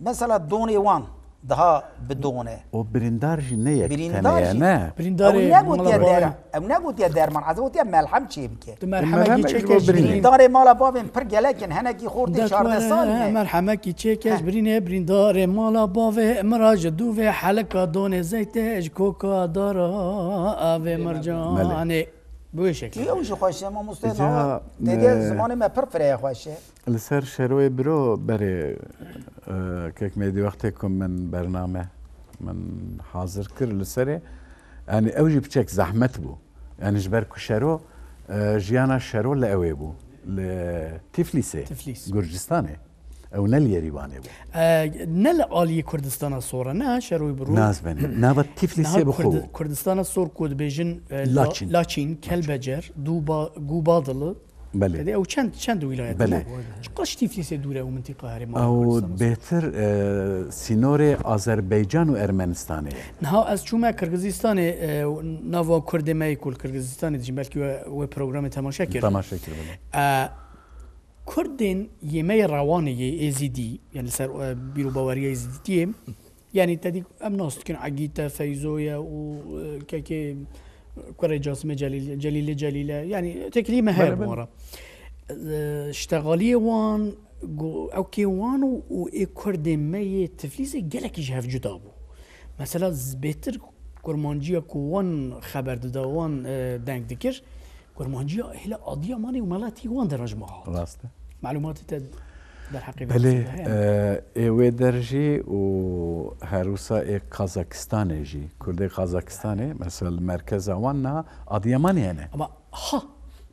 مثلا دونی وان ده بدونه و بريندار جي نيك بريندار جي. تاني برينداري او نگوت یا مالا در او نگوت یا در من عزوت یا ملحم چی بکه مرحمه المرحمة كي يجوا تشيكاش برين. برين دار مالا بابن پر گلکن هنگی خورده 14 سال مرحمه كي تشيكاش برين بريندار مالا بافي مراج دوفي حلقة دون زيتش كوكا دارا افي مرجاني بوي شكل کی اوش خوشه ما مستعد جا- دیگه زمان ما پر فره خوشه لسر شروي برو بري كيك ميدي وقتكم من برنامج من حاضر كر لسري يعني اوجي بتشيك زحمت بو يعني جبركو شرو جيانا شرو لأوي بو لتفليسي تفليس. جورجستاني او نليريواني بو نل آلی کردستان صورة نه شروی برو ناز بني نابا تفليسي بخو کردستان صور کود بیجن لاچین. لاچین کلبجر گوبادlı بله كده او چند ولايات بله. قاش تفليسي دوله او منطقه هري او بهتر سينوري آذربيجان و ارمنستاني نها از چوما کرگزستان ناوا کرد میکول کرگزستان دیجیم بلکی و پروگرام تماشا کرد تماشا كده بله كردين يمي رواني ازيدي يعني سر بيرو باوريا ازيدي يعني تدي امناست كن عقيته فيزويا وكاكي كوري جاسم جليله يعني تكليمه هاي مورا اشتغالي وان او كي وان و كرد مي تفليسي قالك يجهف جدابو مثلا بيتر كرمانجيا كوان خبر داوان دانك دكر كرمانجيا هلا قضيه ماني ومالاتي وان درج معها راسته معلومات در حقيقة بله اوه درجي و هروسا ای قازاقستان جي كردي قازاقستاني مثلا مركز وانا اديمان يعني اما ها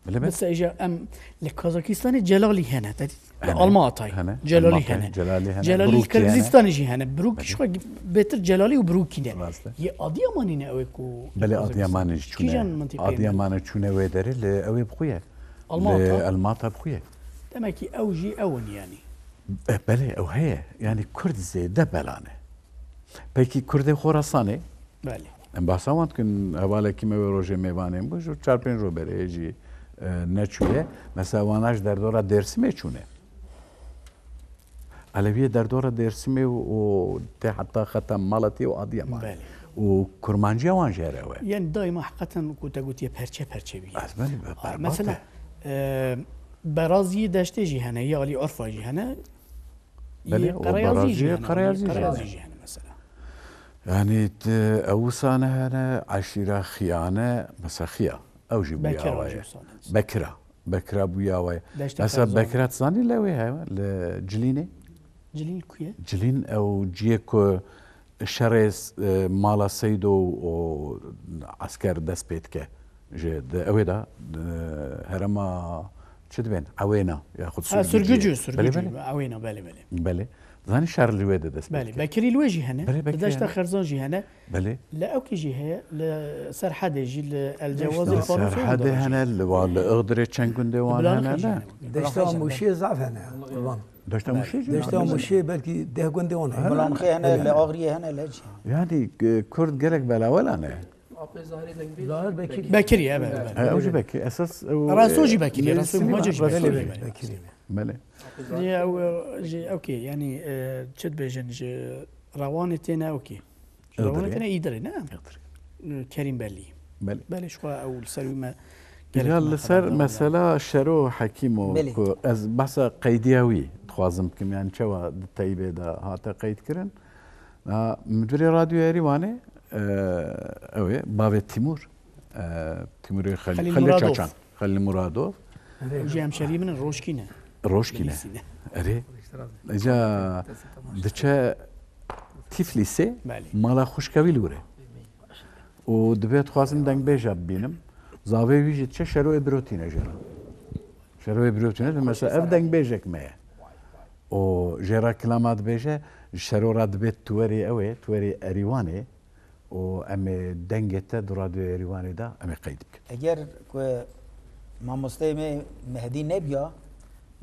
بله بس اجا ام لكازاكستان جلالي هنا تدي هنا. الماتاي هنا. جلالي الماتاي. هنا جلالي هنا. جلالي بروكي كرغيزستان جي هنا بروك شو بيتر جلالي وبروكي ده راسته. يا اديمان هنا اوكو بله اديمان كيجان چونه منطقه اديمان چونه ويدري لاوي بخويه الماتا. الماتا بخويه تماكي اوجي اون يعني بله او هي يعني كرد زيده بلانه بيكي كرد خراساني بله ام باساوند كن حواله كيما روجي ميوانم بو 4-5 رو بريجي نچوله مثلا واناش در دوره درسمه چونه علویه در دوره درسمه و ته حتی ختم مالتي وقضيه مال بله وكرمانجي وان جاروه يعني دائما حقيقه كنت قلت يا برشة بيه بله مثلا برازي داشته جهنه يا علي عرفه جهنه بله قريازي جهنه قريازي جهنه مثلا يعني اوسانه هنا عشيره خيانه مسخيه او جيبوا يا بكره بويا مثلا بكره تصاني لوي هاي الجلينه جلين كويه جلين او جيكو شرس مالا سيدو و عسكر دسبيتك جد اويدا هرما شدبين عوينا ياخذ سرجوجو عوينا بله زاني شهر الويدا دسبيتك بله بكري الوجه هنا بداش خرزانجي هنا بله لا اوكي جي هي لسرحده يجي الجواز الفرنسي سرحده هنا ولا اقدر تشنكون ديوان هنا لا دشتا موشي ضعف هنا داشتم موشي دشتا موشي بلكي ده كنت هنا بلان خي هنا لاغريه هنا لجي يعني كرد قالك بلا ولا انا ظاهر بكري بكري اوجي بكري اساس راسوجي بكري راسو مهاجر بكري بله اوكي يعني تشد بيجن روانتنا اوكي روانتنا يدري نعم كريم بلي بله شو او السلومه قال سر مسألة شرو حكيمو از بس قيديوي خوازم كم يعني شو التايبه ده هاتا قيد كرن مدير راديو يريواني اوي باب تيمور تيمور خلي تشان خلي مرادوف جام شري من روشكينه اري اجا دچا تفليسه مالا خوشكوي لوره و دبيت خوازم دنگ بيجاب بينم زاوی ویژه چه شروع بروتینه جرا شروع بروتینه مثلا ابدنگ بیجک میه و جرا کلامات بیجه شروع راد بیت توری اوه توری اریوانه و ام دنگته دراد اریوانه دا ام قید بکن اگر که ما مستیم مهدی نبیا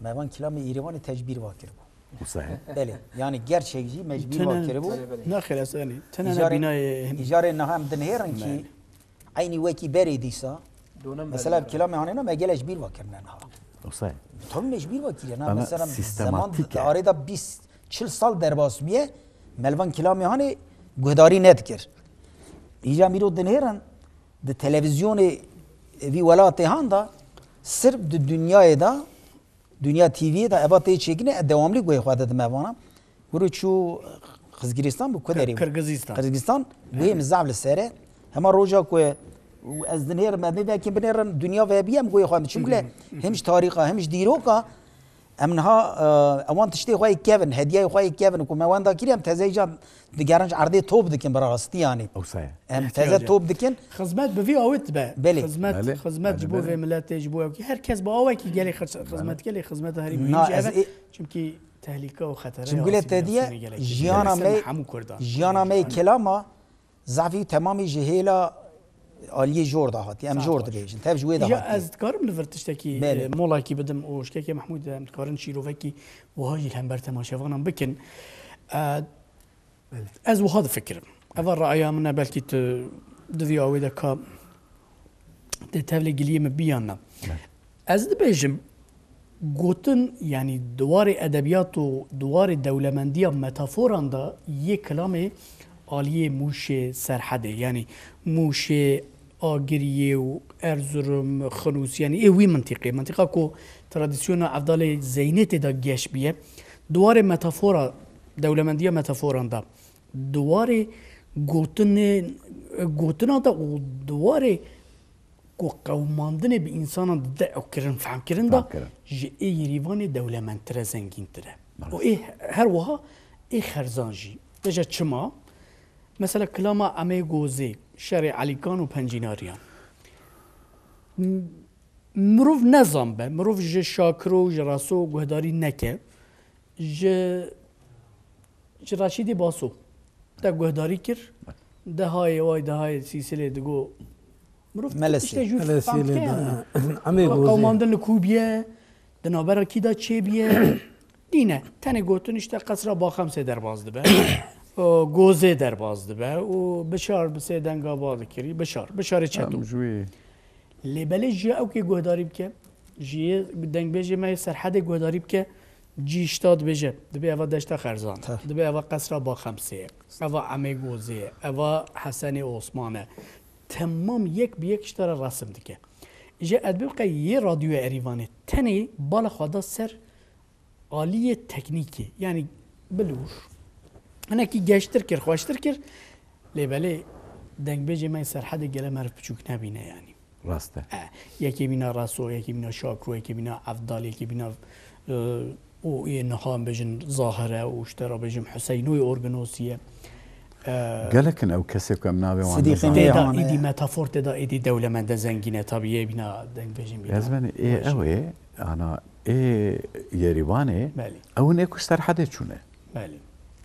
میوان کلام ایروان تجبیر واکر بود صحیح بله یعنی گرچه مجبور واکر بود نه خیلی اسانی تنها بنای ایجاره نه هم دنهرن کی عینی وکی بری دیسا مثلا کلام هانینا مگلش بیر واکرنن ها صحیح تو مجبور واکیه نه مثلا زمان آریدا 20-40 سال در باس بیه ملوان کلام هانی گهداری ندکر ایجا میرو دنهرن د تلویزیون وی ولات هاندا صرف د دنیای دا دنیا تیوی دا اباته چگینه دواملی گوی خواده دموانم ورو چو قزاقستان بو کدری قزاقستان وی مزعل سره هما روجا کو از دنیر مدنی که بنرن دنیا و بیم گوی خواهم چونکه همش تاریخا همش دیروکا امنها اوان تشتی خوای کیون هدیه خوای کیون کو موان دا کیرم تزیجان دیگرانج عرضه توپ دکن برای راستی یعنی او صحیح ام تزه توپ دکن خدمت به وی اوت به بله خدمت جبو و ملت جبو هر کس با اوی کی گلی خدمت گلی خدمت هری چونکه تهلیکا و خطرات چونکه تدیه جیانا می کلاما زعفی تمامی جهیلا عالیه جور دهاتی ام جور دبیجن تاب جوی دهاتی یا از کارم لورتشتکی مولا کی بدم اوشکی که محمود کارن شیروفکی و هاي هم بر تماشاوانم بکن از وهذا فكر اول رأيي منا بلكي دفي اوي دكا تابلي قليم بيانا از دبيجم قوتن يعني دوار ادبيات و دوار الدولمنديه ميتافوران دا يه كلامي عالیه موش سرحده يعني موش آگریه و ارزرم خنوس يعني ايه وي منطقه كو تراديسيون افضل زينت دا گش بيه دوار متافورا دولمنديه متافوران دا دوار گوتنا دا و دوار کو قوماندن به انسان دا اكرن فهم كرن دا جي ايه ريوان دولمندتر زنگينتر و ايه هر وها ايه خرزانجي دجا چما مثلا کلاما امی گوزی شرع علیکان و پنجیناریان مروف نظام به مروف ج شاکرو ج راسو گهداری نکه ج راشیدی باسو ده گهداری کر ده های سیسله دگو مروف ملسی امی گوزی قوماندن کوبیه دنابرا کی دا چه بیه دینه تنه گوتن اشته قصرا با خمسه در باز دبه گوزه در باز دبه و بشار بسه دنگا باز کری بشار چطور جوی لبله جی او که گهداری بکه جی دنگ بیجه ما سرحد گهداری بکه جی اشتاد بیجه دبی اوا دشتا خرزان دبی اوا قصرا با خمسه اوا عمه گوزه اوا حسن عثمانه تمام یک به یک اشتار رسم دیگه جی ادبی یه رادیو اریوانه تنه بالا خدا سر عالی تکنیکی یعنی بلور انا کی گشتر کر خوشتر کر لبله دنگ بیجه ما سرحد گله مرف بچوک نبینه یعنی راسته یکی بینا راسو یکی بینا شاکرو یکی بینا افضال یکی بینا او اینها بجن ظاهره و اشترا بجم حسینوی ارگنوسیه قالكن او كسي كم نابي صديقي تدا ایدی متافور تدا ایدی دولمنده زنگینه طبیعی بینا دنگ بجم بینا لازم ايه اوي انا ايه يريواني بله او نيكو سرحده چونه بله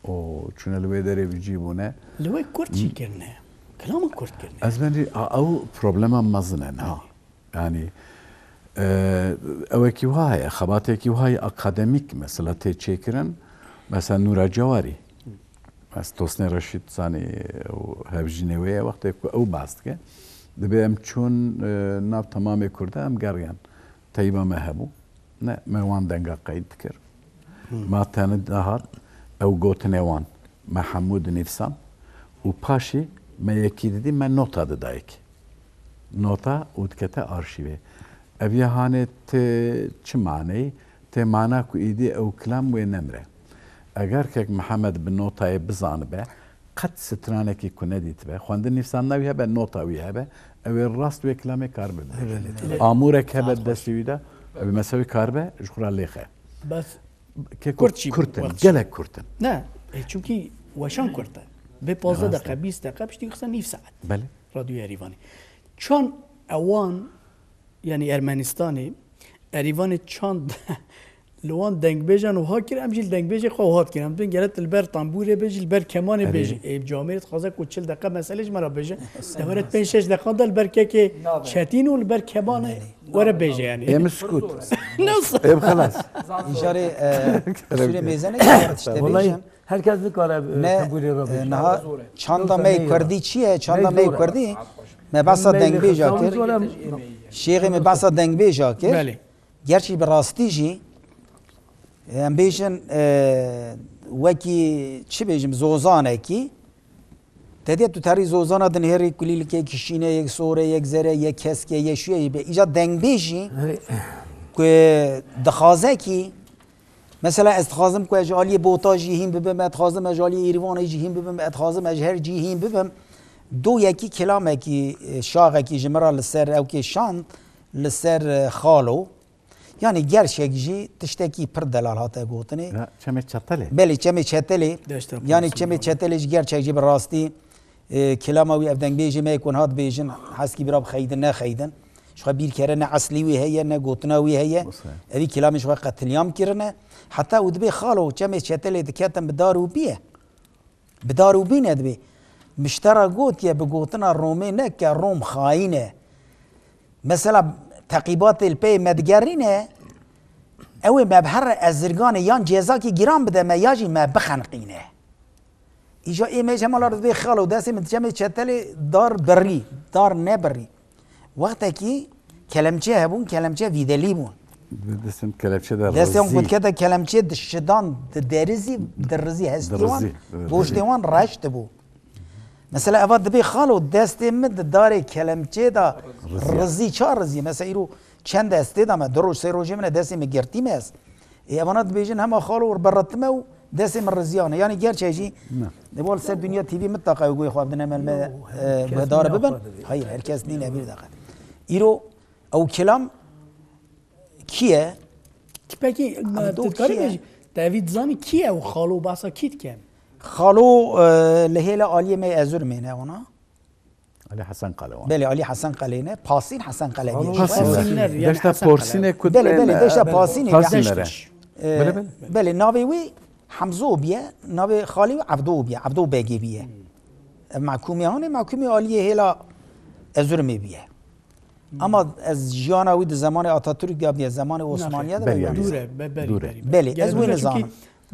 او چونه لوي داري بيجيبونه لوی کرد چی کرنه کلام کرد کرنه ازمني او بروبلما مزنن يعني اوكي وهاي خباتك وهاي اكاديميك مثلا تشيكرن مثلا نورا جواري بس توسني رشيد ثاني هبجنويه وقت او باستك دبي ام چون ناب تمام كرده ام قريان تيبا ما هبو نه ما وان دنگا قيد كر ما تاند دهات او گوتنوان محمود نفسان و پاشي ما يكي دي ما نوتا دايك نوتا ودكتا ارشيفه ابي هانت چه معنی ته معنا کو ایدی او کلام و نمره اگر که محمد بن نوتا بزان به قد سترانه کی کنه دیت به خواند نفسان نویه به نوتا ویه به او راست و کلام کار به امور که به دستویده او مساوی کار به جخرا لیخه بس که کرچی کرتن گله کرتن نه چونکی وشان کرده به 15 دقیقه 20 دقیقه پشتی خصا نیف ساعت بله رادیو اریوانی چون اوان یعنی ارمنستانی اریوان چند لوان دنگ بیجن و ها کرد امجیل دنگ بیجه خواهد کرد بین گرت البر تنبوره بیجه البر کمان بیجه ایب جامعیت خوازه که 40 دقیقه مسئلهش مرا بیجه دورت 5-6 دقیقه دل برکه که چتین و البر کمان وره بیجه یعنی ام سکوت نص ام خلاص اشاره سوره میزنه که والله herkes میکاره تنبوری را نه نه چاندا می کردی چیه چاندا می کردی ما بس دنگ بیجا کرد شیخ می بس دنگ بیجا کرد بله گرچه به راستی جی ام بیشن وکی چی بیشم زوزانه کی تدیه تو تاری زوزانه دن هری کلیل که کشینه یک سوره یک زره یک کسکه یک شویه به ایجاد دنگ بیجی که دخازه کی مثلا استخازم که اجالی بوتا جیهیم ببم اتخازم اجالی ایروان جیهیم ببم اتخازم اجهر جیهیم ببم دو یکی کلامه کی شاقه کی جمرا لسر او کی شان لسر خالو یعنی گرشک جی تشتکی پر دلال هاته گوتنی لا چمه چطله بله چمه چتلی یعنی چمه چتلیش گرشک جی براستی کلاموی افدنگ بیجی میکن هات بیجن حسکی براب خیدن نه خیدن شو بیر کرنه اصلی وی هي نه گوتناوی هي ابي كلام شو قتليام كرنه حتى ودبي خالو كم شتل دكاتم بدارو بيه بدارو بين ادبي مشترى قوت يا بقوتنا الرومي نك الروم خاينه مثلا تعقيبات البي مدقرينه او ما بحر ازرقان يان جزاكي جرام بده ما ياجي ما بخنقينه اجا اي ما جمال ردبي خالو داسي من جمع شتل دار بري دار نبري وقتی که کلمچه هبون کلمچه ویدلی بون دستم کلمچه در دستم بود که کلمچه دشدان درزی درزی هستیوان بوش دیوان رشت بو مثلا اول دبی خالو دست مد داره کلمچه دا رزی چهار رزی مثلا ایرو چند دسته دا ما دروش سه روزی من دستی مگرتی ماس ایوانات بیشن هم خالو برتمه و دستی من رزیانه یعنی گرچه جی نبال سر دنیا تیوی متقای وگوی خواب دنم به داره ببن هاي هرکس نی نبیر دقیق ایرو او کلام کیه؟ پکی تذکاری میشه دوید زانی کیه و خالو باسا کیت کم خالو لهیل عالی می ازور مینه اونا علی حسن قلوان بله علی حسن قلینه پاسین حسن قلینه داشتا پرسینه کد بله داشتا پاسینه بله بله ناوی وی حمزو بیه ناوی خالی و عبدو بیه عبدو بگی بیه محکومی هانه محکومی عالی هیلا ازور می بیه اما از جیانا وید زمان آتاتورک قبل زمان عثمانیت بله. دوره دوره. بله، از وی نظام.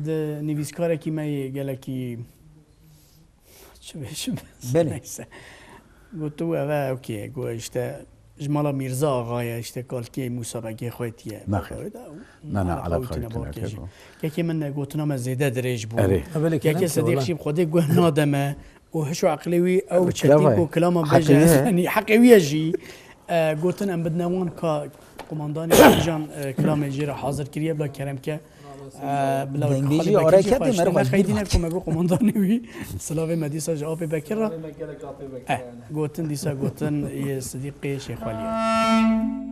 ده نویسکاره کی می گلکی چه بهش بله. گفتو اوکی گوشته جمالا میرزا آقای اشته کالکی مسابقه خودتیه نخیر. نه علاقه خودتونه که من گفتنام زیاده درج بود اره که صدیق شیم خودی گوه نادمه و هشو عقلوی او چتیک و کلام بجه یعنی حقیقیه جی گفتن ام بدنوان که قماندانی جان کلام جیره حاضر کریه بلا کرم که بلا انگلیسی آره کردی مرا ما خیلی نکم اگه قماندانی وی سلاوی مدیسا جواب بکر را گفتن دیسا گفتن یه صدیق شیخ ولیه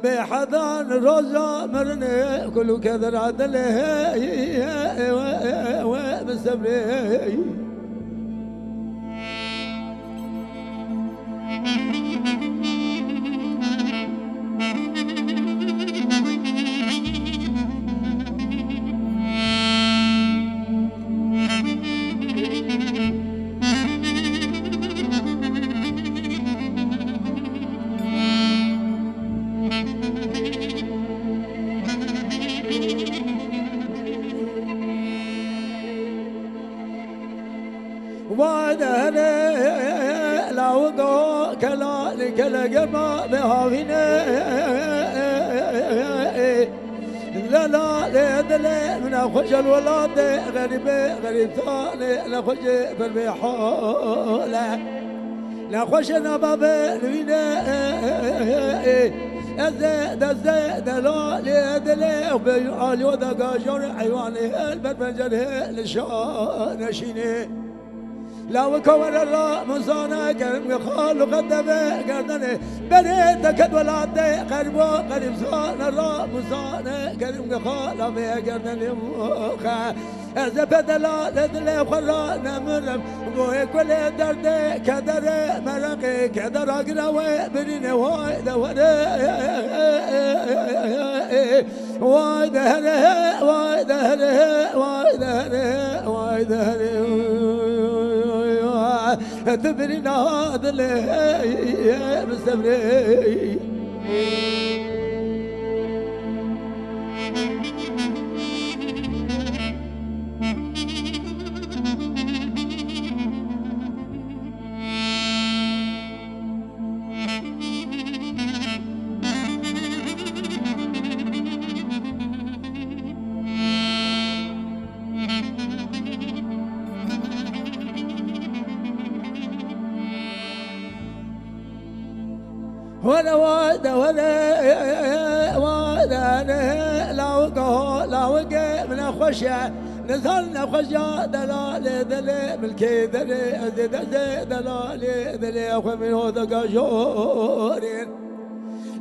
بحضان روزا مرني كل كذر عدله وبسبري وادهني لاوقو كلا لكلا قما بهاويني لا لا ليدلي من أخوش الولاد غريبي غريب ثاني لأخوش بالبيحولة لأخوش نبابي لويني الزيد الزيد لا ليدلي بيعالي وذا قاجر حيواني البربنجر لشان شيني لو كور الراء مصانا كرم خال وقدمه قردني بنيت كد ولادي قربو قريب صان الراء مصانا كرم خال في قردني موخا إذا بدلا لدلي خرانا مرم بوي كل دردي كدر مرقي كدر أقروي بريني واي دوري واي دهري واي دهري واي دهري واي دهري تبرينا هذا اللي مستمري ولا وادا ولا وادا لا وقع من خشع نزلنا خشع دلال دلي ملكي دلي زيد زيد دلال دلي اخو من هذا قاجورين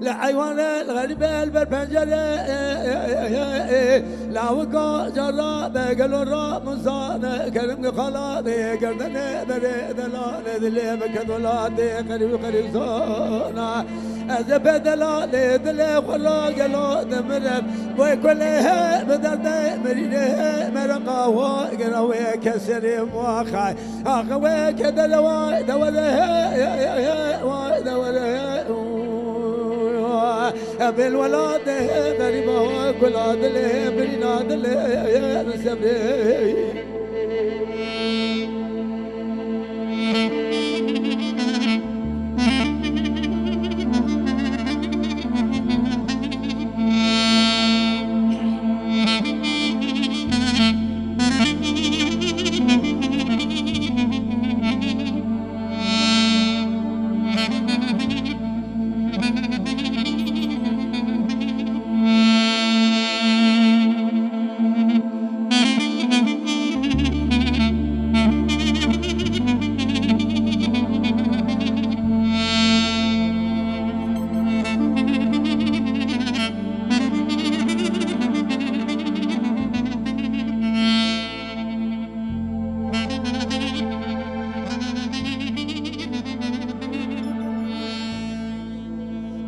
لحيوان الغريب البربنجرة لا وقع جرا بقلوا الرا مصانا كلم خلاطي قردنا بري دلال دلي بكدولاتي قريب قريب صانا أزبد دلال دلي خلا قلوا دمرم بوي كلها بدرد مرينه مرقا وقراوي كسري مواخاي أخوي كدلوا دولها ودولها بالولاد غريبة وكل عدل برين عدل يا مسبري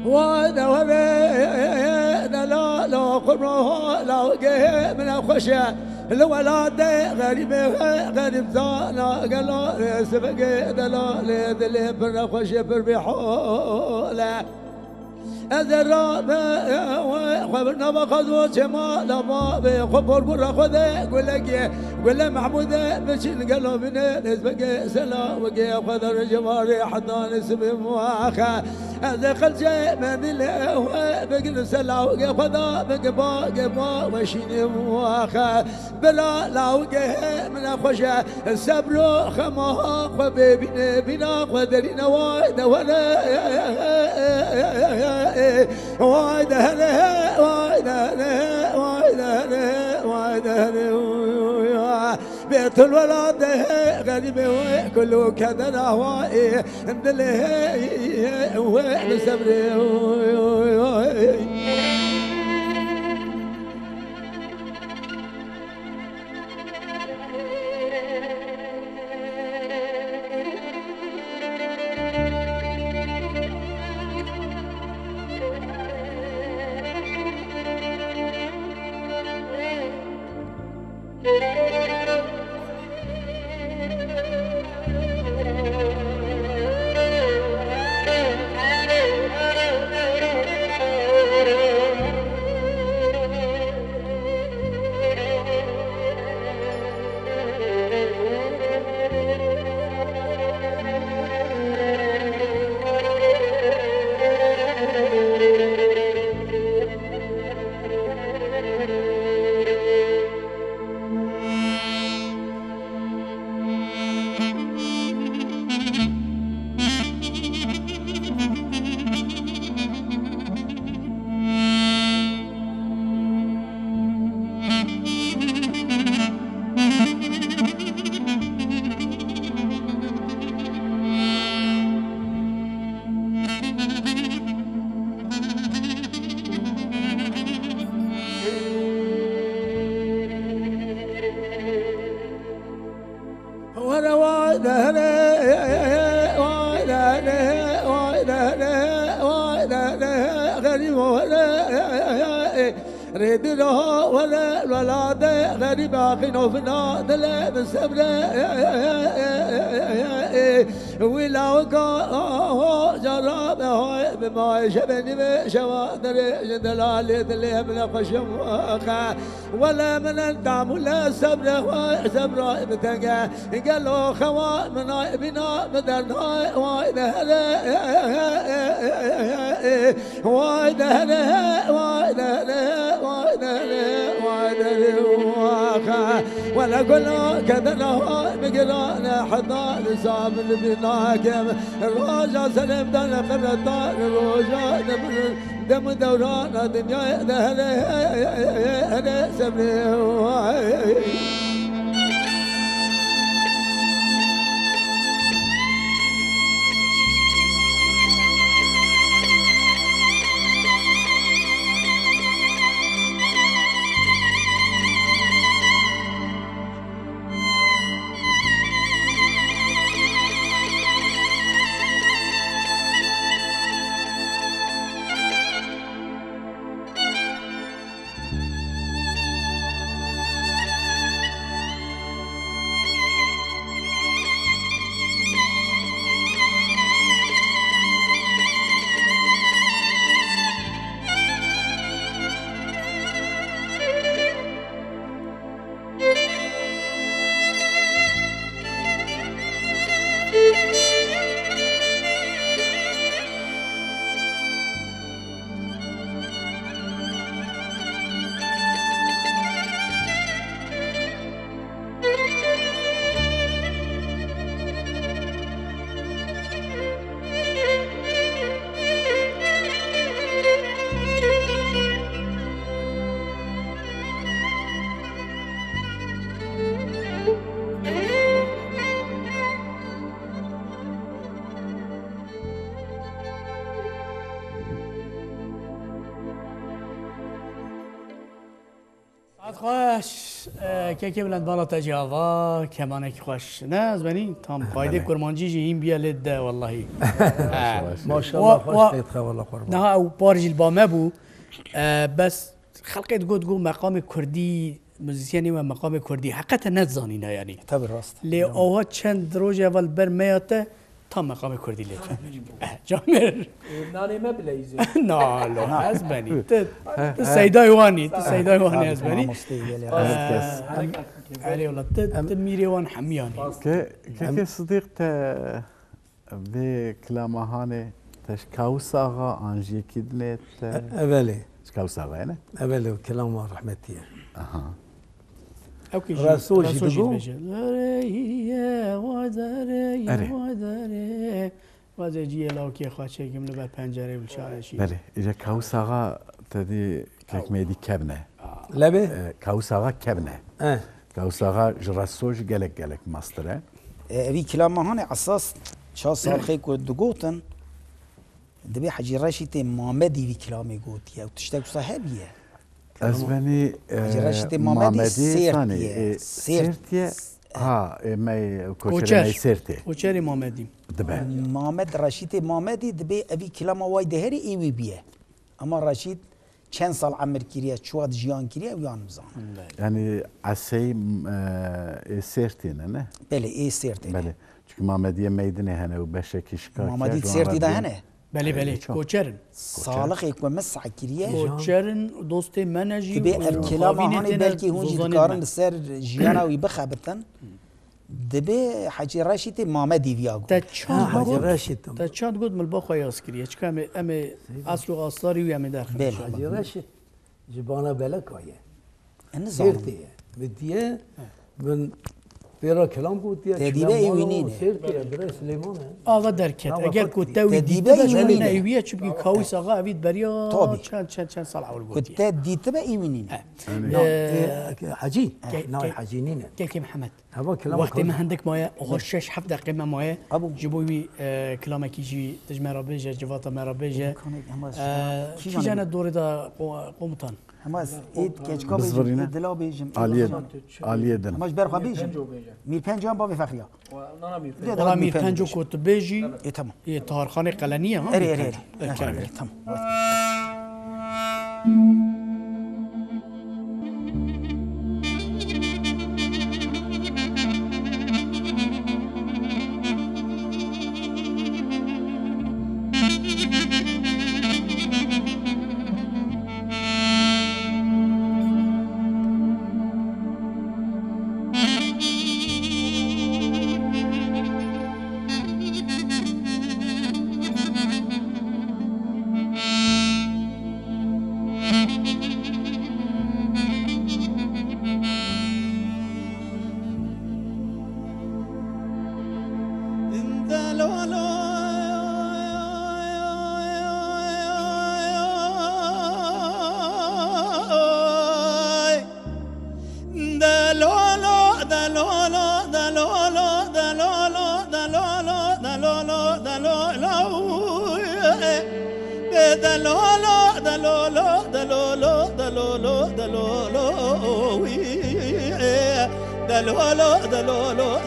وانا وبينا لا قربه لا وجه من الخشى الولاد غريب غريب زانا قالوا سبق دلال دل بر خشى بر بحوله الراب وخبرنا بخذوا جمال باب خبر برا خذ قول لك قول محمود بشين قالوا من نسبق سلام وقي خذ جماري حضان اسمي مواخا هذا خل جاي من الله بقل سلام وقي خذ بقبا وشين مواخا بلا لا وقي من خشى السبر خما خبيبنا بنا قدرنا وايد ولا وايد هلا وايد هلا وايد هلا وايد هلا بيت الولاد غريب كله كذا هواي مدله وين صبري ريد له ولا الولاد غريب اخينا فينا دل بالصبر ولا وقا جرب بما شبني بشوادر دلال دل من خشم ولا من الدعم ولا صبر صبر بتقى قالوا خوا من بنا بدرنا وايد هلا وايد هلا وايد هلا ولا قلنا كذا مقرانا حضان صاب بناكم الرجا سلم دنا خرطان الرجا دم دوران دنيا هلا سبري خوش که بلند بالا تجاوا کمانه خوش نه از بنی تام فایده کرمانجی جیم بیا لد والله ما شاء الله خوش تيتخا والله قربان نه او بارج البامه بو بس خلقت گو مقام کردی موزیسیانی و مقام کردی حقیقتا نزانینا یعنی طبعا راست لی آوا چند روز اول بر میاته تا مقام کردی لی جامر ناني ما بلايزي نه لا از بنی سیدای وانی از بنی علی ولا تدميري وان حمياني که صدیق تا به کلامهانه تش کاوساغا آنجی کدنت أبالي کاوساغا نه أبالي كلام رحمتي آها او كي رسول شي بيقول؟ يا وداري أري. وداري وزجي لو كي خاطشي كم لبا پنجره بالشارشي بله ایجا کاوساغا تدی که میدی کبنه لبه کاوساغا کبنه کاوساغا جراسوج گلک ماستره في كلام هون اساس شا صار خيك ودقوتن دبي حجي راشيتي مامدي في كلامي قوت يا وتشتاق صاحبيه از بنی حجي راشيتي مامدي سيرتي سيرتي ها می کوچر سيرتي کوچری محمدی دبه مامد راشيتي مامدي دبي ابي كلام وايد هري ايوي بيه اما راشيد چند سال عمر كيريا شواد جيان كيريا ويان مزان yani عسی سيرتي نه بله اي سيرتي بله çünkü Muhammediye meydine hene و بشکیش کار مامدي سيرتي ده هنا بله کوچرن صالح يكون مسع كيريا کوچرن دوست منجی تبي الكلام هاني بلكي هون جدكارن السر جيانا ويبخبتن دبي حجي راشيتي مامدي فياغو حاجة راشد تا چند گود مل با خیاس کریه چکه ام اصل و آثاری و ام داخل بله حاجة راشد جبانا بلك هاي النظام سيرتي بديه من بيرا كلام قلت يا تديبه يوينينه. سيرتي برای سليمان آوا درکت نه، اگر وقت کوتاوی تدیبه دیده ایوینه. جوان ایویه چون کاویس آقا اوید بریا طابی. چند سال اول كنت گویی ديت بقى يمينين حجي ناوي حجينين که محمد هذا كلام وقتی ما هندك مايا هو 6-7 دقيقة ما مايا أبو. جيبوي كلامك يجي تجمع ربيجة جواتا ما ربيجة كي جانا الدور دا قومتان هماز ايد كيشكو بزورينا. بيجم دلو بيجم عالیه دن هماش برخوا بيجم مير بنجام بابي فخريا والله مير پنجو كوت بيجي ايه تمام يه طهرخانة قلنية ها اري الكلام. تمام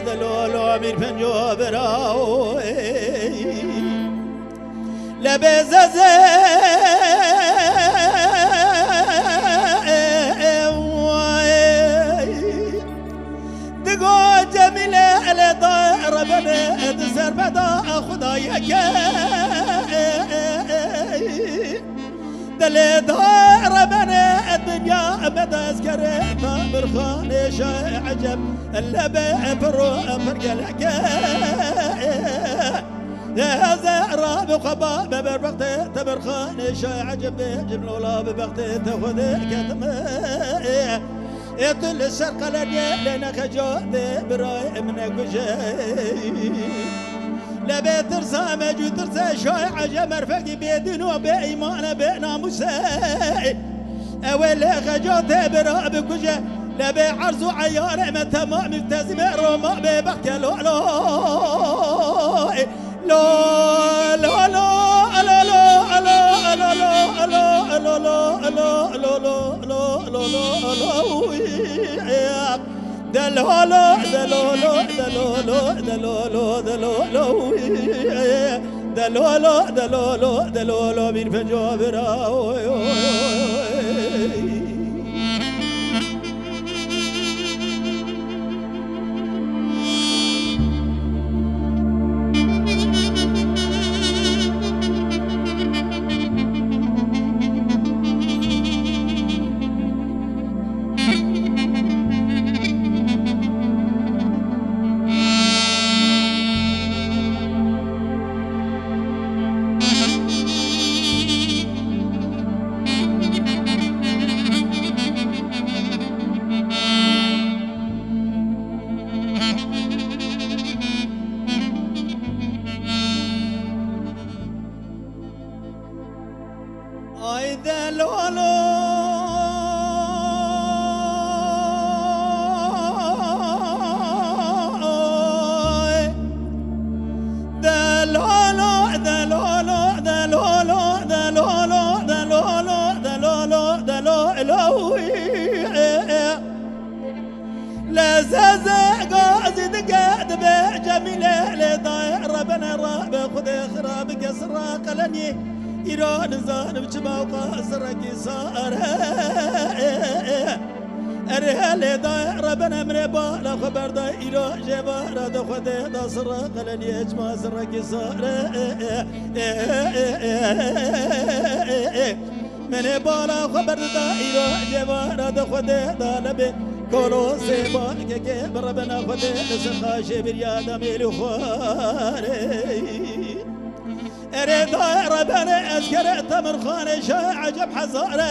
دلولو امیر پنجو براو لبززه دقو جميلة لطائر بنا تسر بدا خدايك دل دار بنا الدنيا بدا اسكر تامر خان شاي عجب اللبا برو فرقلك يا زهرة بقبا ببربقت تمر خان شاي عجب جملولا ببقت تاخذ كتم يطل الشرق لنا خجوت براي منك وجاي لبي ترسى مجو ترسى شاي عجب مرفقي بيدين وبإيمان بناموسي أول خجوت برا بكجة لبي عرض عيار متى ما ملتزم روما ببقت لو لو لو لو لو لو لو لو لو لو لو لو لو لو لو لو دلولو دلولو دلولو دلولو دلولو دلولو دلولو دلولو من فجوبرا Ay delolo delolo delolo delolo delolo delolo delolo delolo لا زازا قازد قاد بجميلة لداير ربنا راب خذ خراب قصرا قلني إيران زان بجمع قصرك صار أرهل داير ربنا من بالا خبر دا إيران جبارا دا خذ دا صرا قلني اجمع صرك صار من بالا خبر دا إيران جبارا دا خذ دا لبي كولو سيبان كي بربنا خذ سخاش بريادا ميلو خواري أريد ربنا أذكر تمر خاني شاع عجب حزاري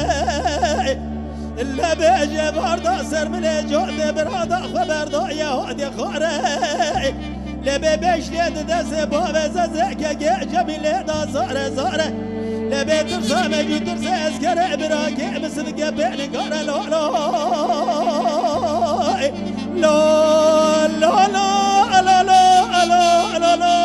إلا بيجي بردا سر من جهد برادا خبر دا يهود خواري لبي بيش ليد دس باب ززك جميل دا زاري زاري لبي ترسى مجو ترسى أذكر براكي مسلك بيني قال لا لا لا لا لا لا لا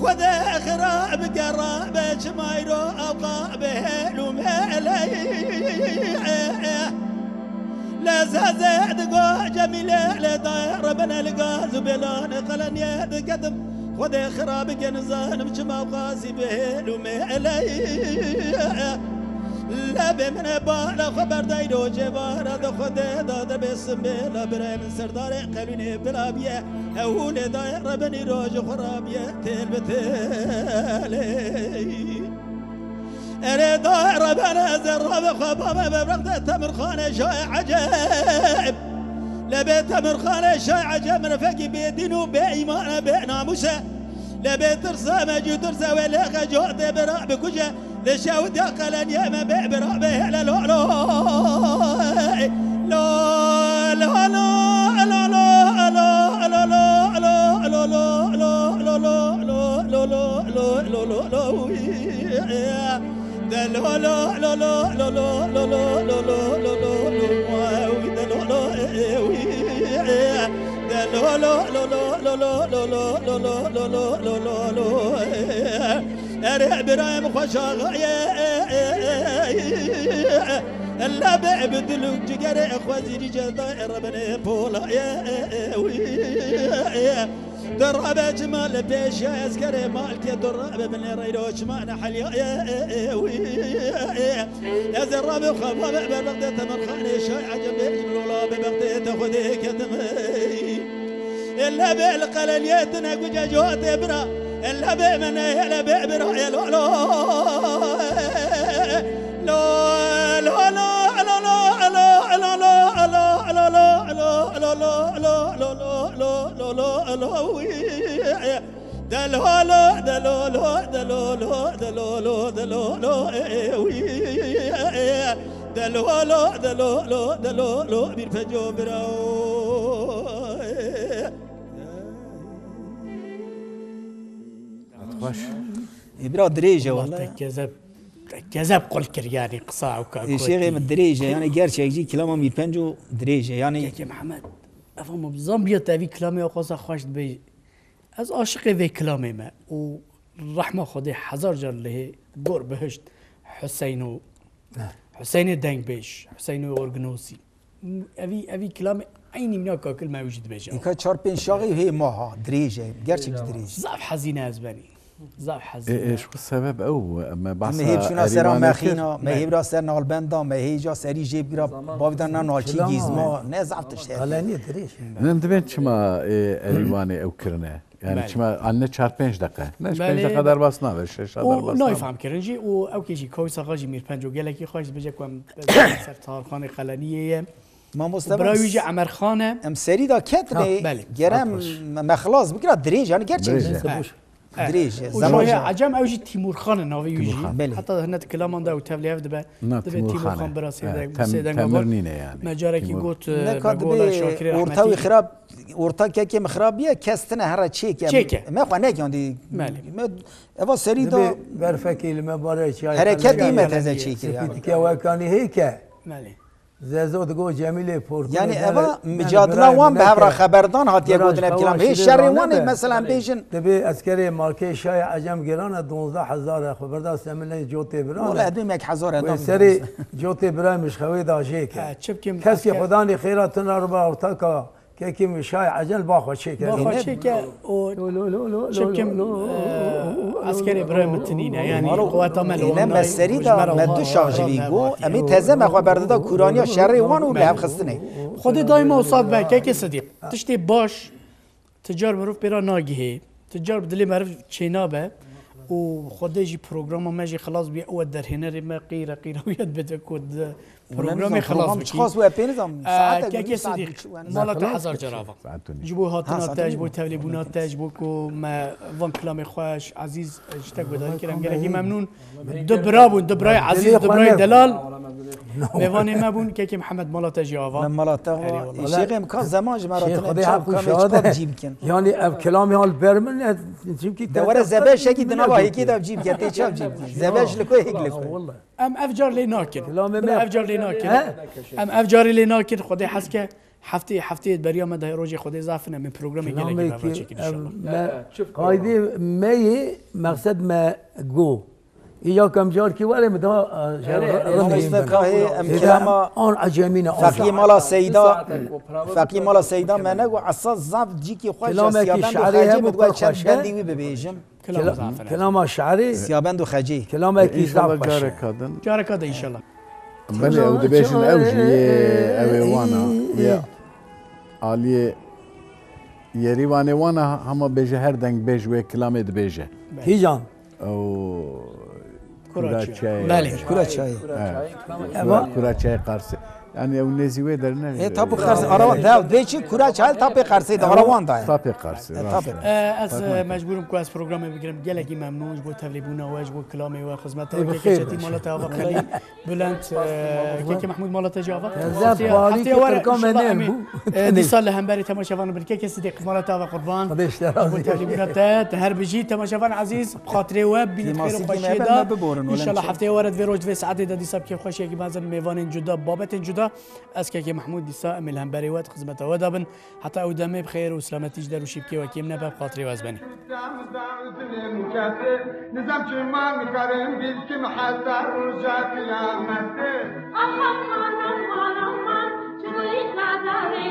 خذ خراب قرابك ما يروى أبقى بهلو مالي لا زاد قو جميلة لداير ربنا القاز بلان قلن يد قدم خذ خرابك نزان بجمع قاسي بهلو مالي لا بمن بالا خبر دايرو جبارا دا خود دا بسم بلا براي من سردار قلبي بلا بيه اول داير ربني روج خرابيه تل بتالي اريد ربنا زرب خبابه ببرقدة تمر خانه شاي عجب لبيت تمر خانه شاي عجب رفقي بيدين وبإيمان بناموسه لبيت ترسى مجو ترسى ولا خجوت برا بكوجه لشاود قلن يا ما برا به لا لا لا لا لا لا لا لا برايم خوشا لا بعبدلوك جقري اخوازي جدا ربنا بولا درابة جمال بيش يا اسكري مالك يا درابة من ريدوش ما نحل يا زرابة وخبابة ببغدة تمرخاني شاي عجب جملولا ببغدة تاخذيك يا دمي إلا بالقلنيتنا قجا جوات برا إلا بمن إلا ببرا يا لا لا لا لا لا لا لا لا برا دريجه والله كذب قل كرياني قصاع وكاكوتي شيء من الدريجه يعني جارش يجي كلامه ميربنجو دريجه يعني يا محمد افهم بزامبيا تبي كلامي وقصا خوش بي از عاشق في كلامي ما والرحمه خدي حزار جار له دور بهشت حسينو حسين دنگ بيش حسينو اورغنوسي ابي كلامي عيني منك كل ما يوجد بيش يكا تشار بين شاغي وهي ماها دريجه جارش دريجه زعف حزينه ازباني زعف حزينه ايش السبب او ما بعصا ما هي بشونا سرا ماخينا ما هي برا سر نالبندا ما هي جا سري جيب برا باودنا نالشي جيزما نزعف تشتغل علانية دريجه نمدبين شما ايواني او كرنه يعني شما عندنا 4 5 دقيقه نش 5 دقيقه در باس ناوش 6 در باس ناي فهم كرنجي او كيجي كويس غاجي مير بنجو قالك خوش بجكم سر تارخانه قلنيه ما مستمع براويجي عمر خانه ام سري دا كتني جرام مخلاص بكره دريج يعني جرش دريج زمان عجم اوجي تيمور خان ناوي يجي بله. حتى هنا كلام دا وتبليف دبا تيمور خان براسي تمرنينه يعني ما جارك يقول نكاد بقول شاكر ورتاوي خراب ورتا كي مخرابيه كاستنا هرا تشيك ما خو نك عندي ابا سري دا برفكي لما بارش حركت قيمه هذا تشيك يعني كواكاني هيك مالي زازود جو جميله فور يعني ابا مجادله وان بهبره خبردان هات يقولنا بكلام هي الشر وان مثلا بيجن تبي عسكري ماركي شاي عجم گران 12000 خبردار سمن جوتي بران ولا ادم یک 1000 سري جوتي بران مش خوي داجيك كسي خداني خيرات الاربعه ورتاكا كيكي شاي عجل باخو شيك باخو شيك شبكم عسكري برام التنينه يعني قوات عمل لما السري دا مدو شارجيغو امي تزه ما خبر دا كورانيا شر وان ولا خصني خودي دايما وصاد بك كيكي صديق تشتي باش تجار معروف برا ناگهه تجار بدلي معروف چينابه وخودي جي بروجرام ما جي خلاص بي اول در هنر ما قيره ويد بتكود بروجرام خلاص خاص و بينزم ساعات كيكي صديق مالك حزر جرافه جبو هاتنا تجبو تليفونات تجبوكو ما فان كلامي خوش عزيز اشتاق بدل كلام قالك ممنون دبراي عزيز دبراي دلال ميواني ما بون كيكي محمد مالات جيافا مالات الشيخ امكان زمان جمراتنا كان جيب كان يعني كلامي هال برمن جيب دور زباش اكيد نبا هيك ده بجيب كان تشاف جيب زباش لكو هيك لكو والله ام افجار لي ناكل افجار لي ناكل ام افجار لي ناكل خدي حسكه حفتي بريا ما روجي خدي زعفنا من برنامج قالك ان شاء الله قايدي مي مقصد ما جو يا كم جار كي ولا مدا مستكاهي ام كلامه اون عجمينا فقي مالا سيدا منو عصا زاف جيكي خوش سيابند وخجي بتقول چند بندي ببيجم كلام شعري سيابند وخجي كلام كي زاف جارك هذا ان شاء الله بله ودبيشن اوجي اويوانا يا علي يري وانا هم بيجه هر دنگ بيج و كلام دبيجه هيجان او كوراتشاي بله كرة شاي كوراتشاي قارسي يعني او نزيوه درنا هي تابو قرص أروان ده ديشي كرة شاي تابي قرصي ده أروان ده طابي قارسي از مجبورم که از پروگرام بگیرم گلگی ممنون جو تبلیغونه و جو کلامی و خدمت بخیر که مالات آوا خلی بلند که محمود مالات جاوا زب بالی که ترکا منیم دی سال هم بری تماشاوان برکه کسی دی مالات آوا قربان خدش و درازی تبلیغونه هر بجی تماشاوان عزیز خاطره و بینید خیر و خوشی دا ان شاء الله هفته وارد ویروج و ساعت دی سب که خوشی که بعضن میوان جدا بابت جدا از که محمود دیسا امل هم بری وقت خدمت و دابن حتی او دمه بخیر و سلامتیش در و شیبکی و کیم نبه خاطری وازبنی نظام چمان کرم بیل که محضر رجا قیامته aman aman aman aman çocuk ladare